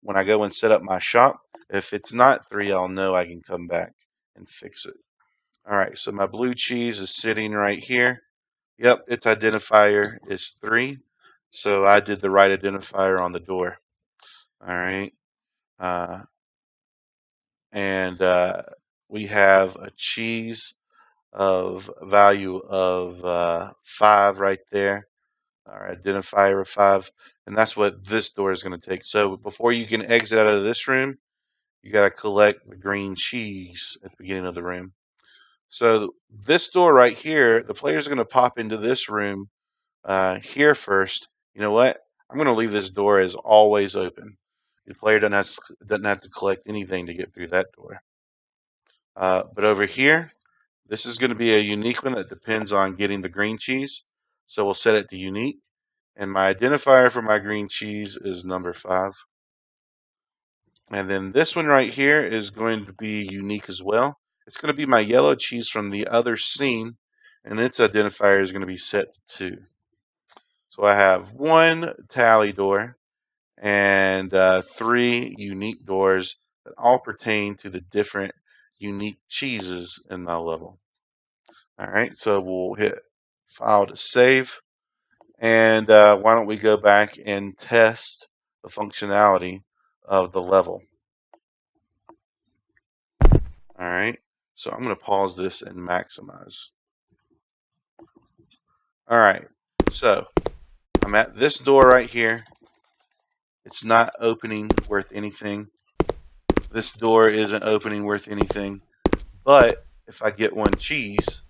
when I go and set up my shop, if it's not 3, I'll know I can come back and fix it. All right, so my blue cheese is sitting right here. Yep, its identifier is 3. So I did the right identifier on the door. All right. Uh, and we have a cheese of value of 5 right there, our identifier of 5, and that's what this door is going to take. So before you can exit out of this room, you got to collect the green cheese at the beginning of the room. So this door right here, the player's going to pop into this room here first. You know what? I'm going to leave this door as always open. The player doesn't have to collect anything to get through that door. But over here, this is going to be a unique one that depends on getting the green cheese. So we'll set it to unique. And my identifier for my green cheese is number 5. And then this one right here is going to be unique as well. It's going to be my yellow cheese from the other scene, and its identifier is going to be set to 2. So I have 1 tally door and 3 unique doors that all pertain to the different unique cheeses in my level. All right, so we'll hit File to save. And why don't we go back and test the functionality of the level. All right, So I'm going to pause this and maximize. All right, so I'm at this door right here. It's not opening worth anything. This door isn't opening worth anything. But if I get one cheese,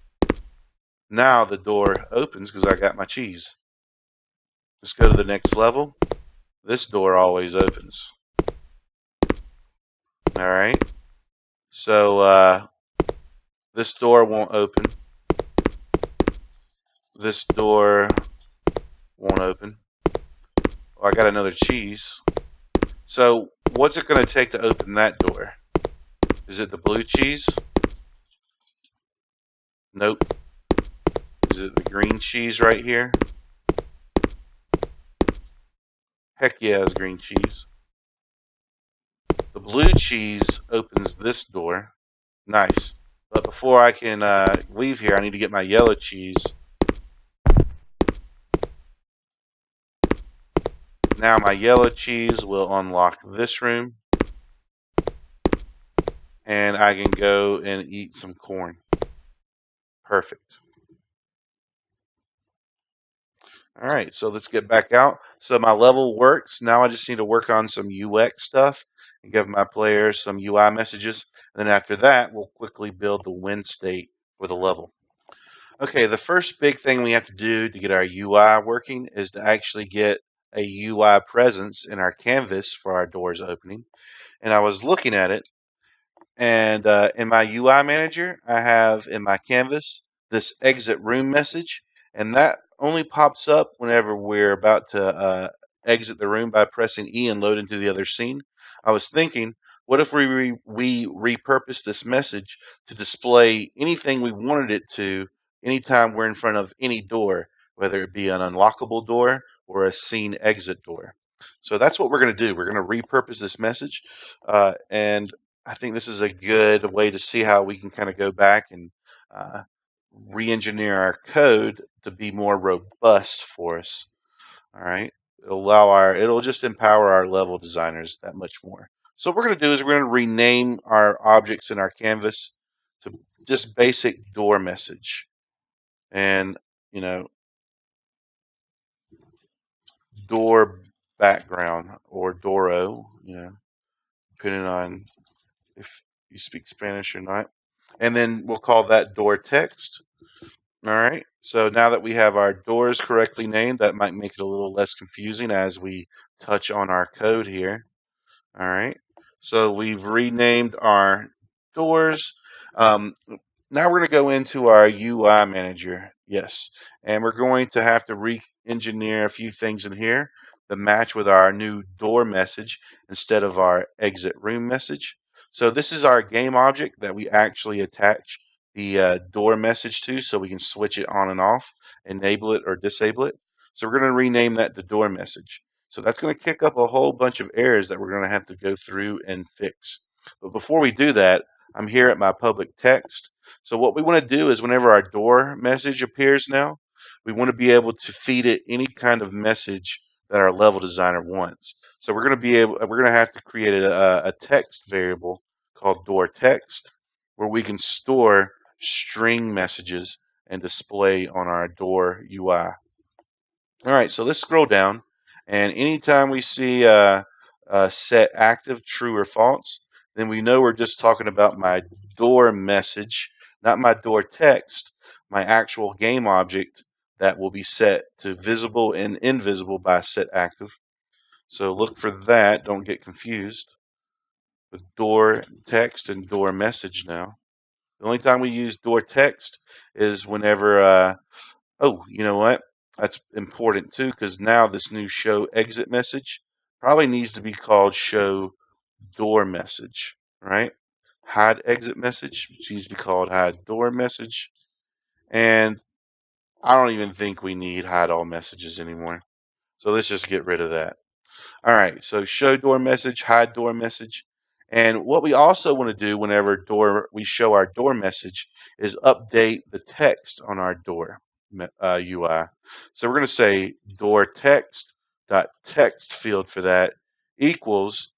now the door opens because I got my cheese. Let's go to the next level. This door always opens. All right. So this door won't open. This door won't open. Oh, I got another cheese. So what's it going to take to open that door? Is it the blue cheese? Nope. Is it the green cheese right here? Heck yeah, it's green cheese. The blue cheese opens this door. Nice. But before I can leave here, I need to get my yellow cheese. Now my yellow cheese will unlock this room. And I can go and eat some corn. Perfect. All right, so let's get back out. So my level works. Now I just need to work on some UX stuff and give my players some UI messages. And then after that, we'll quickly build the win state for the level. Okay, the first big thing we have to do to get our UI working is to actually get a UI presence in our canvas for our doors opening. And I was looking at it, and in my UI manager, I have in my canvas this exit room message, and that only pops up whenever we're about to exit the room by pressing E and load into the other scene. I was thinking, what if we repurpose this message to display anything we wanted it to anytime we're in front of any door, whether it be an unlockable door or a scene exit door. So that's what we're going to do. We're going to repurpose this message, and I think this is a good way to see how we can kind of go back and uh, re-engineer our code to be more robust for us. All right, it'll just empower our level designers that much more. So what we're going to do is we're going to rename our objects in our canvas to just basic door message, and you know, door background or Doro, depending on if you speak Spanish or not. And then we'll call that door text. All right. So now that we have our doors correctly named, that might make it a little less confusing as we touch on our code here. All right. So we've renamed our doors. Now we're going to go into our UI manager. Yes. And we're going to have to re-engineer a few things in here to match with our new door message instead of our exit room message. So this is our game object that we actually attach the door message to so we can switch it on and off, enable it or disable it. So we're going to rename that the door message. So that's going to kick up a whole bunch of errors that we're going to have to go through and fix. But before we do that, I'm here at my public text. So what we want to do is whenever our door message appears now, we want to be able to feed it any kind of message that our level designer wants. So we're going to have to create a text variable called door text where we can store string messages and display on our door UI. All right, so let's scroll down, and anytime we see set active, true or false, then we know we're just talking about my door message, not my door text, my actual game object that will be set to visible and invisible by set active. So look for that. Don't get confused with door text and door message now. The only time we use door text is whenever oh, you know what? That's important too because now this new show exit message probably needs to be called show door message, right? Hide exit message needs to be called hide door message. And I don't even think we need hide all messages anymore. So let's just get rid of that. All right, so show door message, hide door message. And what we also want to do whenever we show our door message is update the text on our door UI. So we're going to say door text dot text field for that equals,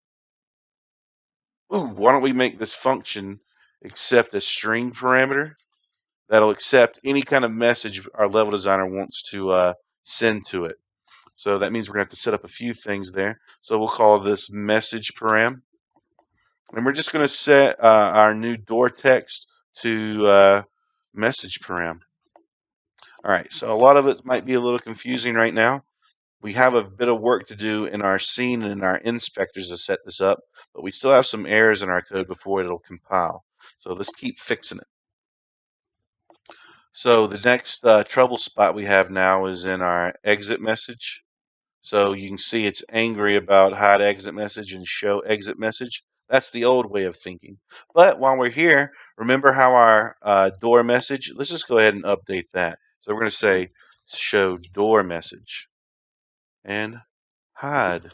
ooh, why don't we make this function accept a string parameter that'll accept any kind of message our level designer wants to send to it. So that means we're going to have to set up a few things there. So we'll call this message param. And we're just going to set our new door text to message param. All right, so a lot of it might be a little confusing right now. We have a bit of work to do in our scene and in our inspectors to set this up, but we still have some errors in our code before it'll compile. So let's keep fixing it. So the next trouble spot we have now is in our exit message. So you can see it's angry about hide exit message and show exit message. That's the old way of thinking. But while we're here, remember how our door message, let's just go ahead and update that. So we're going to say show door message and hide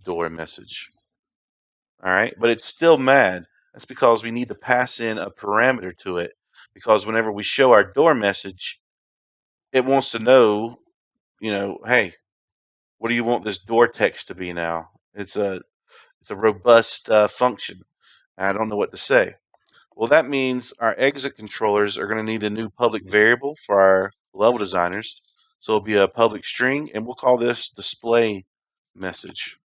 door message. All right, but it's still mad. That's because we need to pass in a parameter to it, because whenever we show our door message, it wants to know, hey, what do you want this door text to be now? It's a robust function. I don't know what to say. Well, that means our exit controllers are going to need a new public variable for our level designers. So it'll be a public string, and we'll call this display message,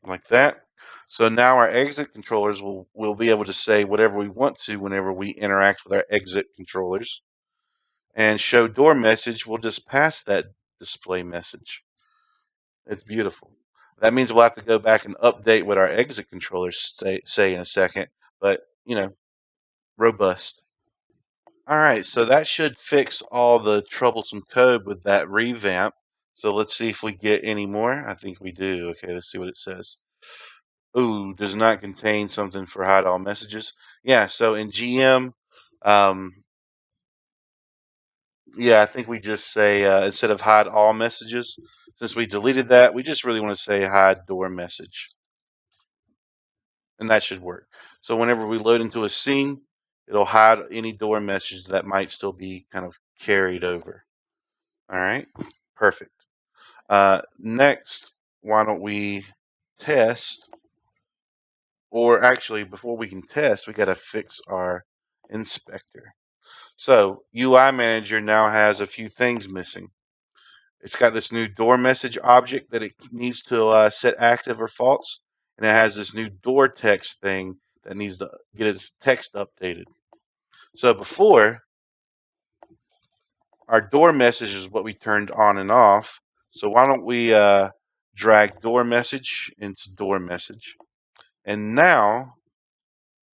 like that. So now our exit controllers will be able to say whatever we want to whenever we interact with our exit controllers. And show door message, we'll just pass that display message. It's beautiful. That means we'll have to go back and update what our exit controllers say in a second, but, robust. All right, so that should fix all the troublesome code with that revamp. So let's see if we get any more. I think we do. Okay, let's see what it says. Ooh, does not contain something for hide all messages. Yeah, so in GM, yeah, I think we just say, instead of hide all messages, since we deleted that, we just really want to say hide door message. And that should work. So whenever we load into a scene, it'll hide any door message that might still be kind of carried over. All right, perfect. Next, why don't we test? Or actually, before we can test, we got to fix our inspector. So UI Manager now has a few things missing. It's got this new door message object that it needs to set active or false, and it has this new door text thing that needs to get its text updated. So before, our door message is what we turned on and off. So why don't we drag door message into door message. And now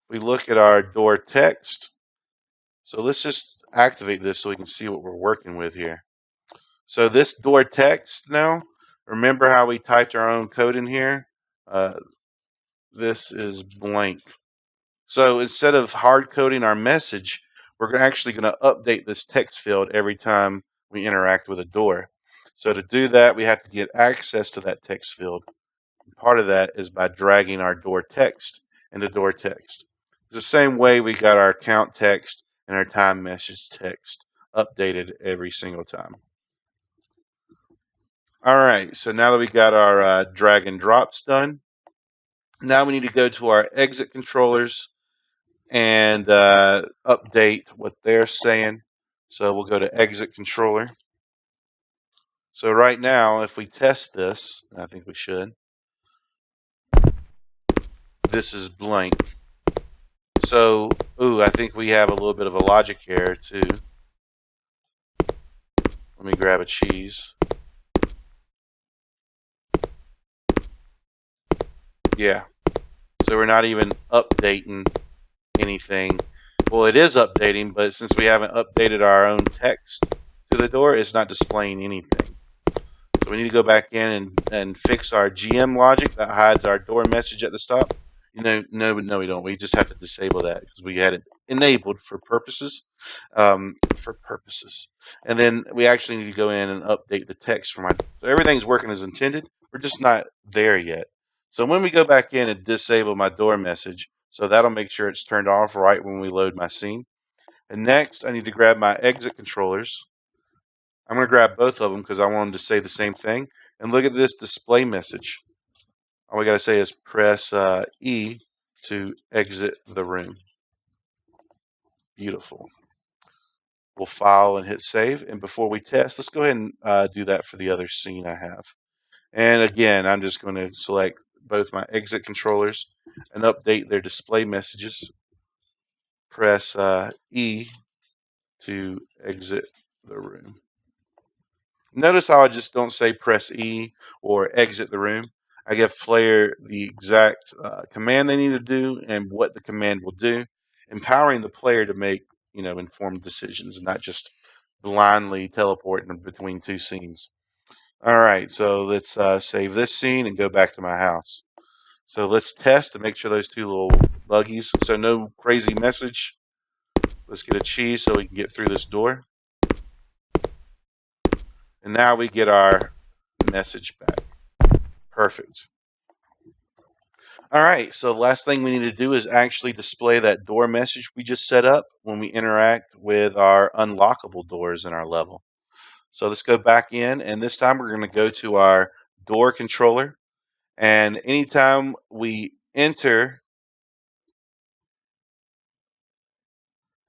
we look at our door text. So let's just activate this so we can see what we're working with here. So this door text now, remember how we typed our own code in here? This is blank. So instead of hard coding our message, we're actually going to update this text field every time we interact with a door. So to do that, we have to get access to that text field. And part of that is by dragging our door text into door text. It's the same way we got our count text and our time message text updated every single time. All right, so now that we got our drag and drops done, now we need to go to our exit controllers and update what they're saying. So we'll go to exit controller. So right now, if we test this, and I think we should, this is blank. So, I think we have a little bit of a logic error too. Let me grab a cheese. Yeah. So we're not even updating anything. Well, it is updating, but since we haven't updated our own text to the door, it's not displaying anything. So we need to go back in and fix our GM logic that hides our door message at the stop. No, we don't. We just have to disable that because we had it enabled for purposes. And then we actually need to go in and update the text for so everything's working as intended. We're just not there yet. So when we go back in and disable my door message, so that'll make sure it's turned off right when we load my scene. And next, I need to grab my exit controllers. I'm going to grab both of them because I want them to say the same thing. And look at this display message. All we got to say is press E to exit the room. Beautiful. We'll file and hit save. And before we test, let's go ahead and do that for the other scene I have. And again, I'm just going to select both my exit controllers and update their display messages. Press E to exit the room. Notice how I just don't say press E or exit the room. I give player the exact command they need to do and what the command will do, empowering the player to make informed decisions, not just blindly teleporting between two scenes. All right, so let's save this scene and go back to my house. So let's test to make sure those two little buggies. So no crazy message. Let's get a cheese so we can get through this door. And now we get our message back. Perfect. All right, so the last thing we need to do is actually display that door message we just set up when we interact with our unlockable doors in our level. So let's go back in, and this time we're going to go to our door controller. And anytime we enter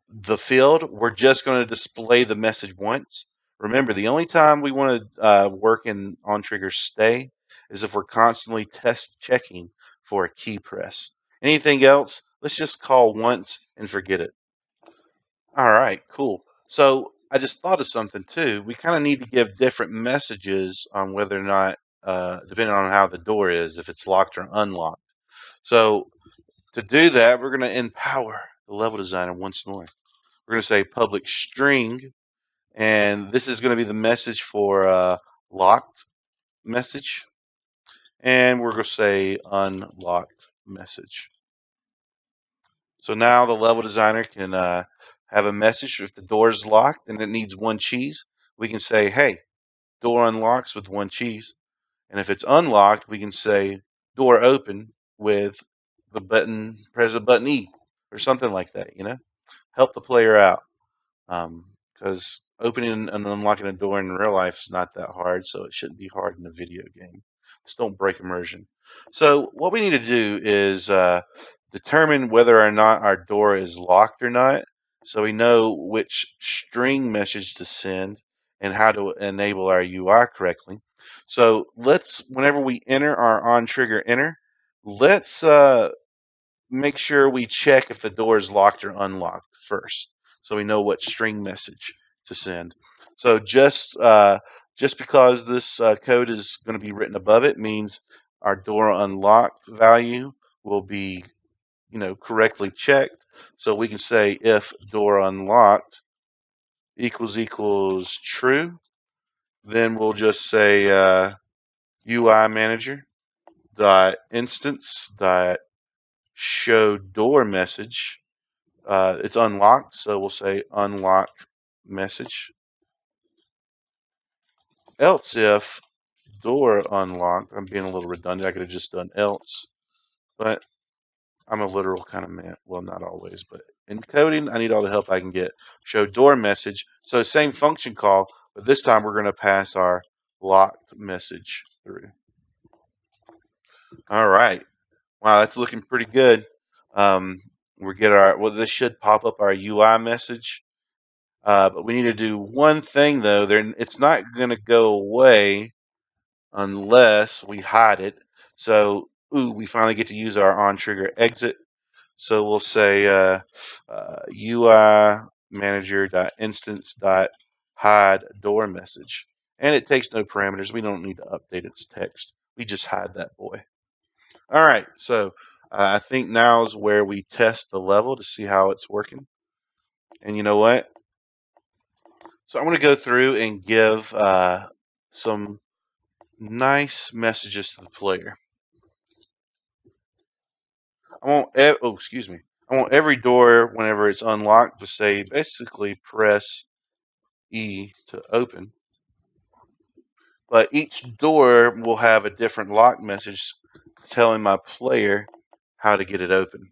the field, we're just going to display the message once. Remember, the only time we want to work in on-trigger stay is if we're constantly test checking for a key press. Anything else, let's just call once and forget it. All right, cool. So I just thought of something too. We kind of need to give different messages on whether or not, depending on how the door is, if it's locked or unlocked. So to do that, we're going to empower the level designer once more. We're going to say public string, and this is going to be the message for locked message. And we're going to say unlocked message. So now the level designer can have a message. If the door is locked and it needs one cheese, we can say, hey, door unlocks with one cheese. And if it's unlocked, we can say door open with the button, press the button E or something like that, help the player out. Because opening and unlocking a door in real life is not that hard, so it shouldn't be hard in a video game. Just don't break immersion. So what we need to do is determine whether or not our door is locked or not, so we know which string message to send and how to enable our UI correctly. So whenever we enter our on-trigger enter, let's make sure we check if the door is locked or unlocked first, so we know what string message to send. So just because this code is going to be written above it means our door unlocked value will be correctly checked. So we can say if door unlocked equals true, then we'll just say UI manager dot instance dot show door message. It's unlocked, so we'll say unlock message. Else if door unlocked, I'm being a little redundant. I could have just done else, but I'm a literal kind of man. Well, not always, but in coding, I need all the help I can get. Show door message. So same function call, but this time we're going to pass our locked message through. All right. Wow, that's looking pretty good. We get this should pop up our UI message. But we need to do one thing though. It's not going to go away unless we hide it. So, we finally get to use our on-trigger exit. So we'll say UI manager.instance.hide door message. And it takes no parameters. We don't need to update its text. We just hide that boy. All right, so I think now is where we test the level to see how it's working. And you know what? So I'm going to go through and give some nice messages to the player. Excuse me. I want every door, whenever it's unlocked, to say basically press E to open. But each door will have a different lock message telling my player how to get it open.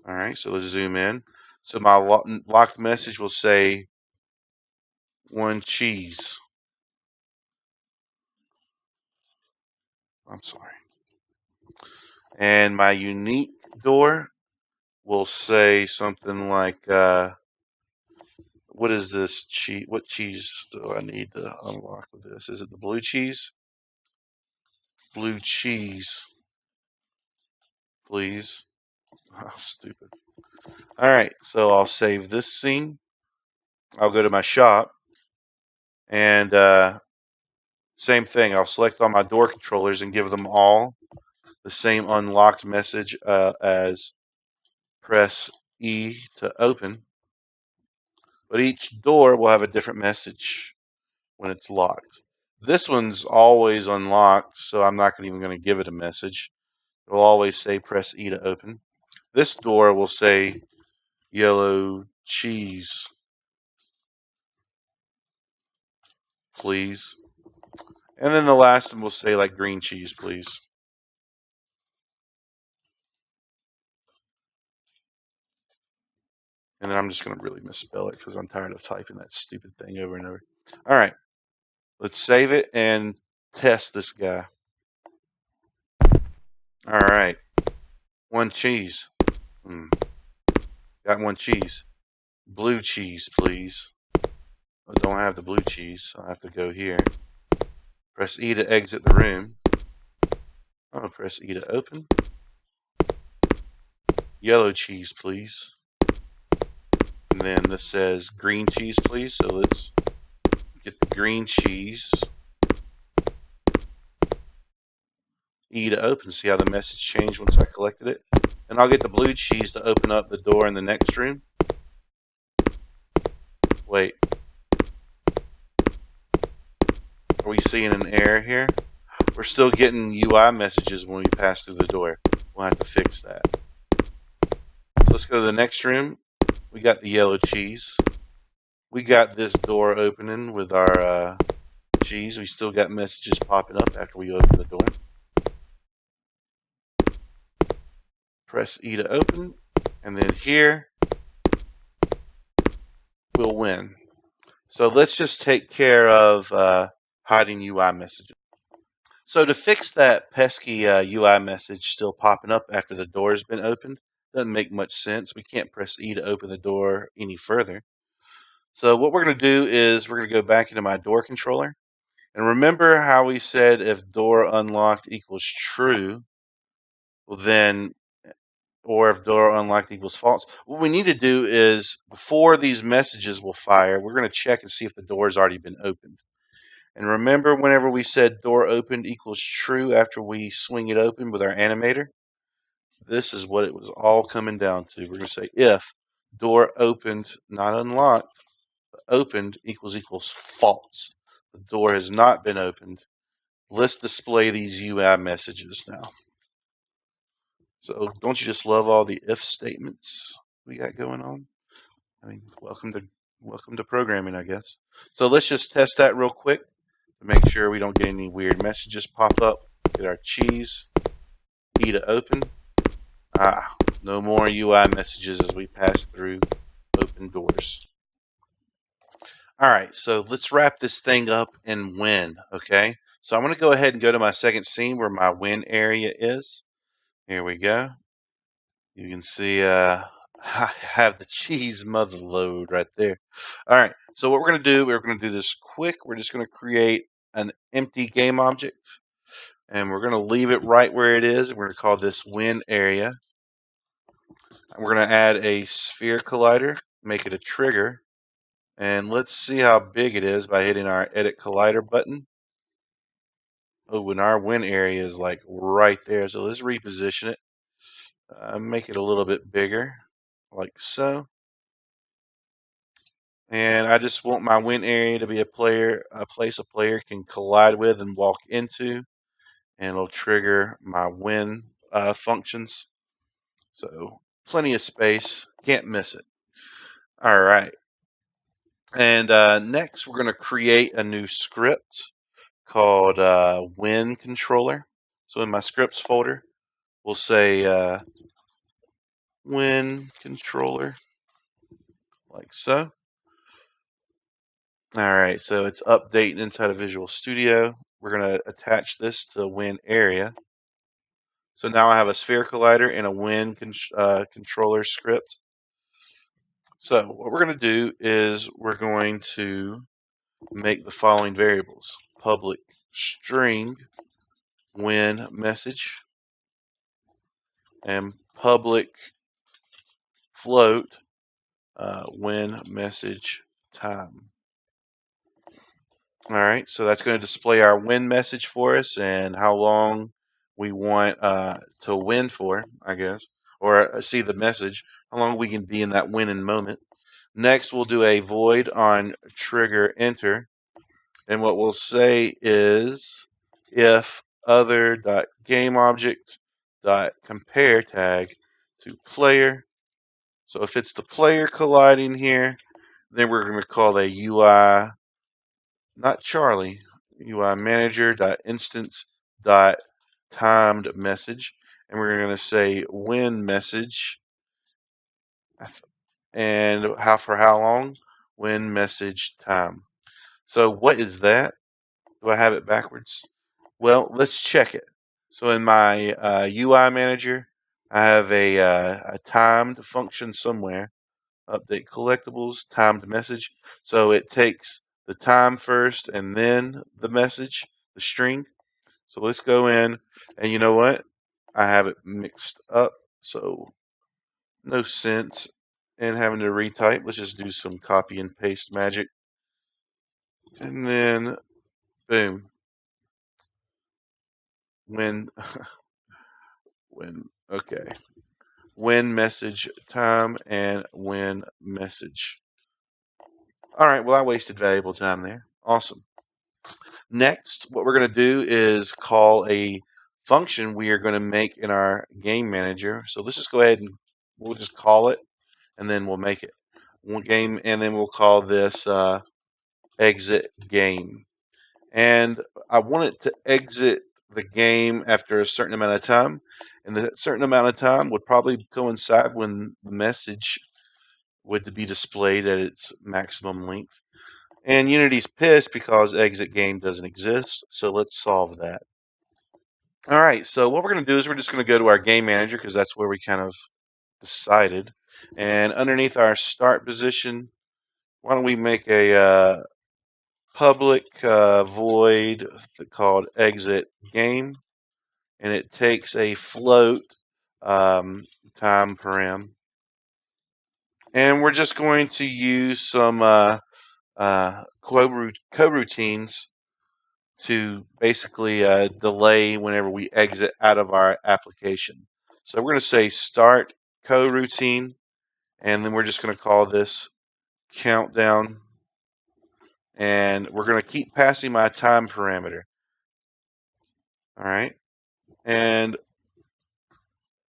All right, so let's zoom in. So my locked message will say one cheese. I'm sorry. And my unique door will say something like, what is this cheese? What cheese do I need to unlock with this? Is it the blue cheese? Blue cheese, please. Oh, stupid. All right, so I'll save this scene. I'll go to my shop, and same thing. I'll select all my door controllers and give them all the same unlocked message as press E to open. But each door will have a different message when it's locked. This one's always unlocked, so I'm not even going to give it a message. It will always say press E to open. This door will say yellow cheese, please. And then the last one will say like green cheese, please. And then I'm just going to really misspell it because I'm tired of typing that stupid thing over and over. All right, let's save it and test this guy. All right, one cheese. Got one cheese. Blue cheese, please. I don't have the blue cheese, so I have to go here. Press E to exit the room. Oh, press E to open. Yellow cheese, please. And then this says green cheese, please. So let's get the green cheese. E to open. See how the message changed once I collected it? And I'll get the blue cheese to open up the door in the next room. Wait. Are we seeing an error here? We're still getting UI messages when we pass through the door. We'll have to fix that. So let's go to the next room. We got the yellow cheese. We got this door opening with our cheese. We still got messages popping up after we open the door. Press E to open. And then here, we'll win. So let's just take care of hiding UI messages. So to fix that pesky UI message still popping up after the door has been opened, doesn't make much sense. We can't press E to open the door any further. So what we're going to do is we're going to go back into my door controller. And remember how we said if door unlocked equals true, well then, or if door unlocked equals false. What we need to do is before these messages will fire, we're going to check and see if the door has already been opened. And remember whenever we said door opened equals true after we swing it open with our animator? This is what it was all coming down to. We're going to say if door opened, not unlocked, but opened equals false. The door has not been opened. Let's display these UI messages now. So don't you just love all the if statements we got going on? I mean, welcome to programming, I guess. So let's just test that real quick to make sure we don't get any weird messages pop up. Get our cheese, E to open. No more UI messages as we pass through open doors. All right, so let's wrap this thing up and win, okay? So I'm going to go ahead and go to my second scene where my win area is. Here we go. You can see I have the cheese mother load right there. All right, so what we're going to do this quick. We're just going to create an empty game object, and we're going to leave it right where it is. We're going to call this win area. We're going to add a sphere collider, make it a trigger, and let's see how big it is by hitting our edit collider button. Oh, and our win area is like right there. So let's reposition it. Make it a little bit bigger, like so. And I just want my win area to be a place a player can collide with and walk into, and it'll trigger my win functions. So plenty of space, can't miss it. All right. And next, we're going to create a new script called win controller. So in my scripts folder, we'll say win controller, like so. All right, so it's updating inside of Visual Studio. We're going to attach this to win area. So now I have a sphere collider and a Win controller script. So what we're going to do is we're going to make the following variables: public string Win message and public float Win message time. All right, so that's going to display our win message for us and how long we want to win for, I guess, or see the message, how long we can be in that winning moment. Next, we'll do a void on trigger enter, and what we'll say is if other dot game object dot compare tag to player. So if it's the player colliding here, then we're going to call a UI, not Charlie, UI manager dot instance dot timed message, and we're going to say win message, and for how long? Win message time. So what is that? Do I have it backwards? Well, let's check it. So in my UI manager, I have a timed function somewhere. Update collectibles, timed message. So it takes the time first and then the message, the string. So let's go in, and you know what? I have it mixed up, so no sense in having to retype. Let's just do some copy and paste magic. And then, boom. When, okay. Win message time and win message. All right, well, I wasted valuable time there. Awesome. Next, what we're going to do is call a function we are going to make in our game manager. So let's just go ahead and we'll just call it, and then we'll make it one game, and then we'll call this exit game. And I want it to exit the game after a certain amount of time, and that certain amount of time would probably coincide when the message would be displayed at its maximum length. And Unity's pissed because exit game doesn't exist, so let's solve that. All right, so what we're going to do is we're just going to go to our game manager because that's where we kind of decided. And underneath our start position, why don't we make a public void called exit game, and it takes a float time param. And we're just going to use some coroutines to basically delay whenever we exit out of our application. So we're going to say start coroutine, and then we're just going to call this countdown, and we're going to keep passing my time parameter. All right, and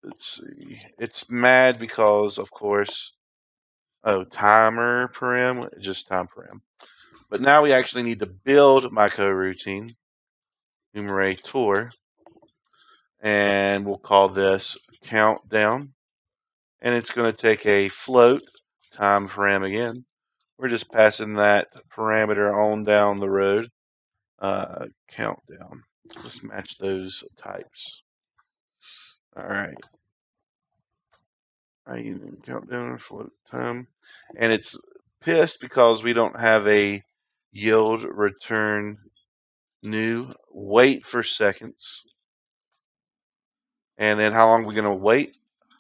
let's see, it's mad because, of course, timer param, just time param. But now we actually need to build my coroutine, numerator, and we'll call this countdown. And it's going to take a float time param again. We're just passing that parameter on down the road. Countdown. Let's match those types. All right. Countdown float time, and it's pissed because we don't have a yield return new. Wait for seconds, and then how long are we going to wait?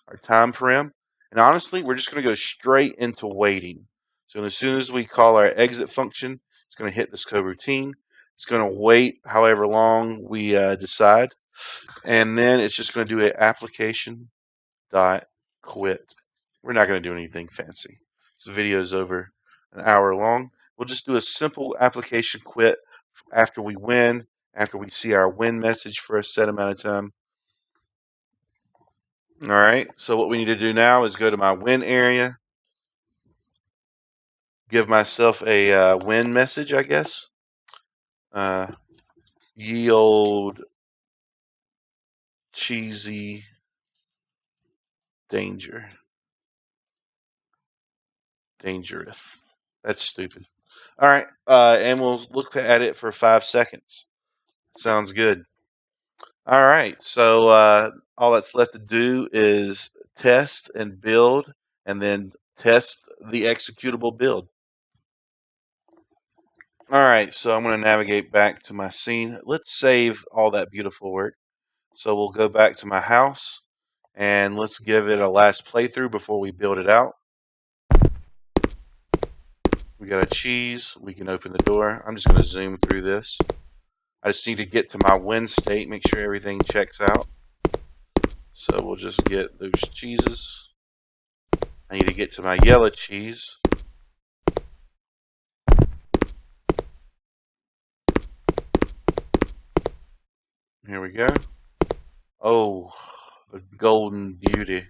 Our time param. And honestly, we're just going to go straight into waiting. So as soon as we call our exit function, it's going to hit this coroutine. It's going to wait however long we decide. And then it's just going to do an application dot quit. We're not going to do anything fancy. So the video is over an hour long. We'll just do a simple application quit after we win, after we see our win message for a set amount of time. All right, so what we need to do now is go to my win area, give myself a win message, I guess. Ye old cheesy danger. Dangerous. That's stupid. All right, and we'll look at it for 5 seconds. Sounds good. All right, so all that's left to do is test and build, and then test the executable build. All right, so I'm going to navigate back to my scene. Let's save all that beautiful work. So we'll go back to my house, and let's give it a last playthrough before we build it out. We got a cheese. We can open the door. I'm just going to zoom through this. I just need to get to my win state, make sure everything checks out. So we'll just get those cheeses. I need to get to my yellow cheese. Here we go. Oh, the golden beauty.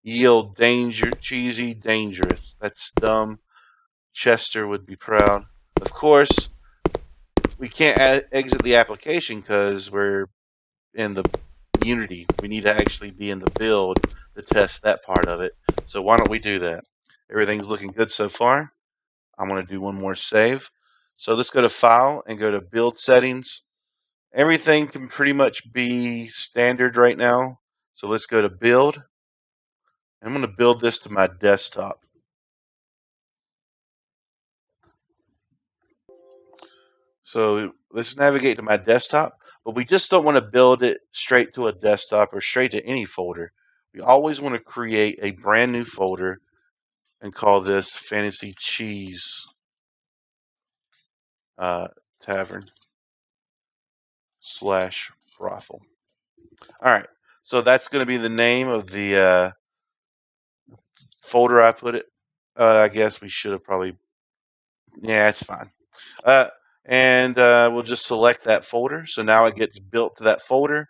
Yield danger, cheesy, dangerous. That's dumb. Chester would be proud. Of course, we can't exit the application because we're in the Unity. We need to actually be in the build to test that part of it. So why don't we do that? Everything's looking good so far. I'm going to do one more save. So let's go to File and go to Build Settings. Everything can pretty much be standard right now. So let's go to Build. I'm going to build this to my desktop. So let's navigate to my desktop, but we just don't want to build it straight to a desktop or straight to any folder. We always want to create a brand new folder and call this Fantasy Cheese Tavern / brothel. All right, so that's going to be the name of the folder I put it. I guess we should have probably, yeah, it's fine. And we'll just select that folder. So now it gets built to that folder,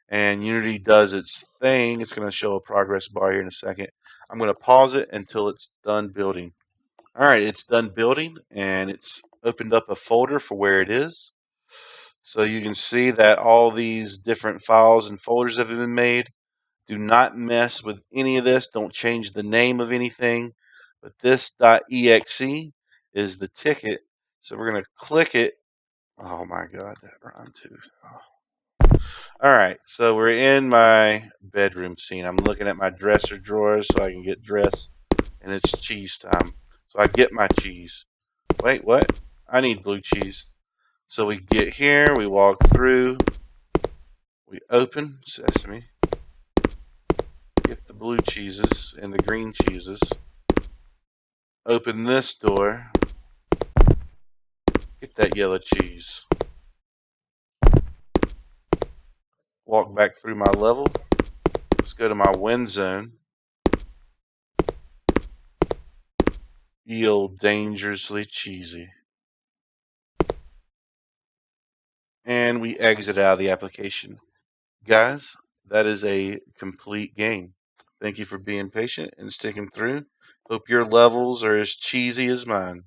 and Unity does its thing. It's going to show a progress bar here in a second. I'm going to pause it until it's done building. All right, it's done building, and it's opened up a folder for where it is. So you can see that all these different files and folders have been made. Do not mess with any of this. Don't change the name of anything. But this .exe is the ticket. So we're going to click it. Oh my God, that rhymed too. Oh. All right, so we're in my bedroom scene. I'm looking at my dresser drawers so I can get dressed, and it's cheese time. So I get my cheese. Wait, what? I need blue cheese. So we get here, we walk through, we open sesame, get the blue cheeses and the green cheeses, open this door, get that yellow cheese, walk back through my level. Let's go to my win zone. Yield dangerously cheesy. And we exit out of the application. Guys, that is a complete game. Thank you for being patient and sticking through. Hope your levels are as cheesy as mine.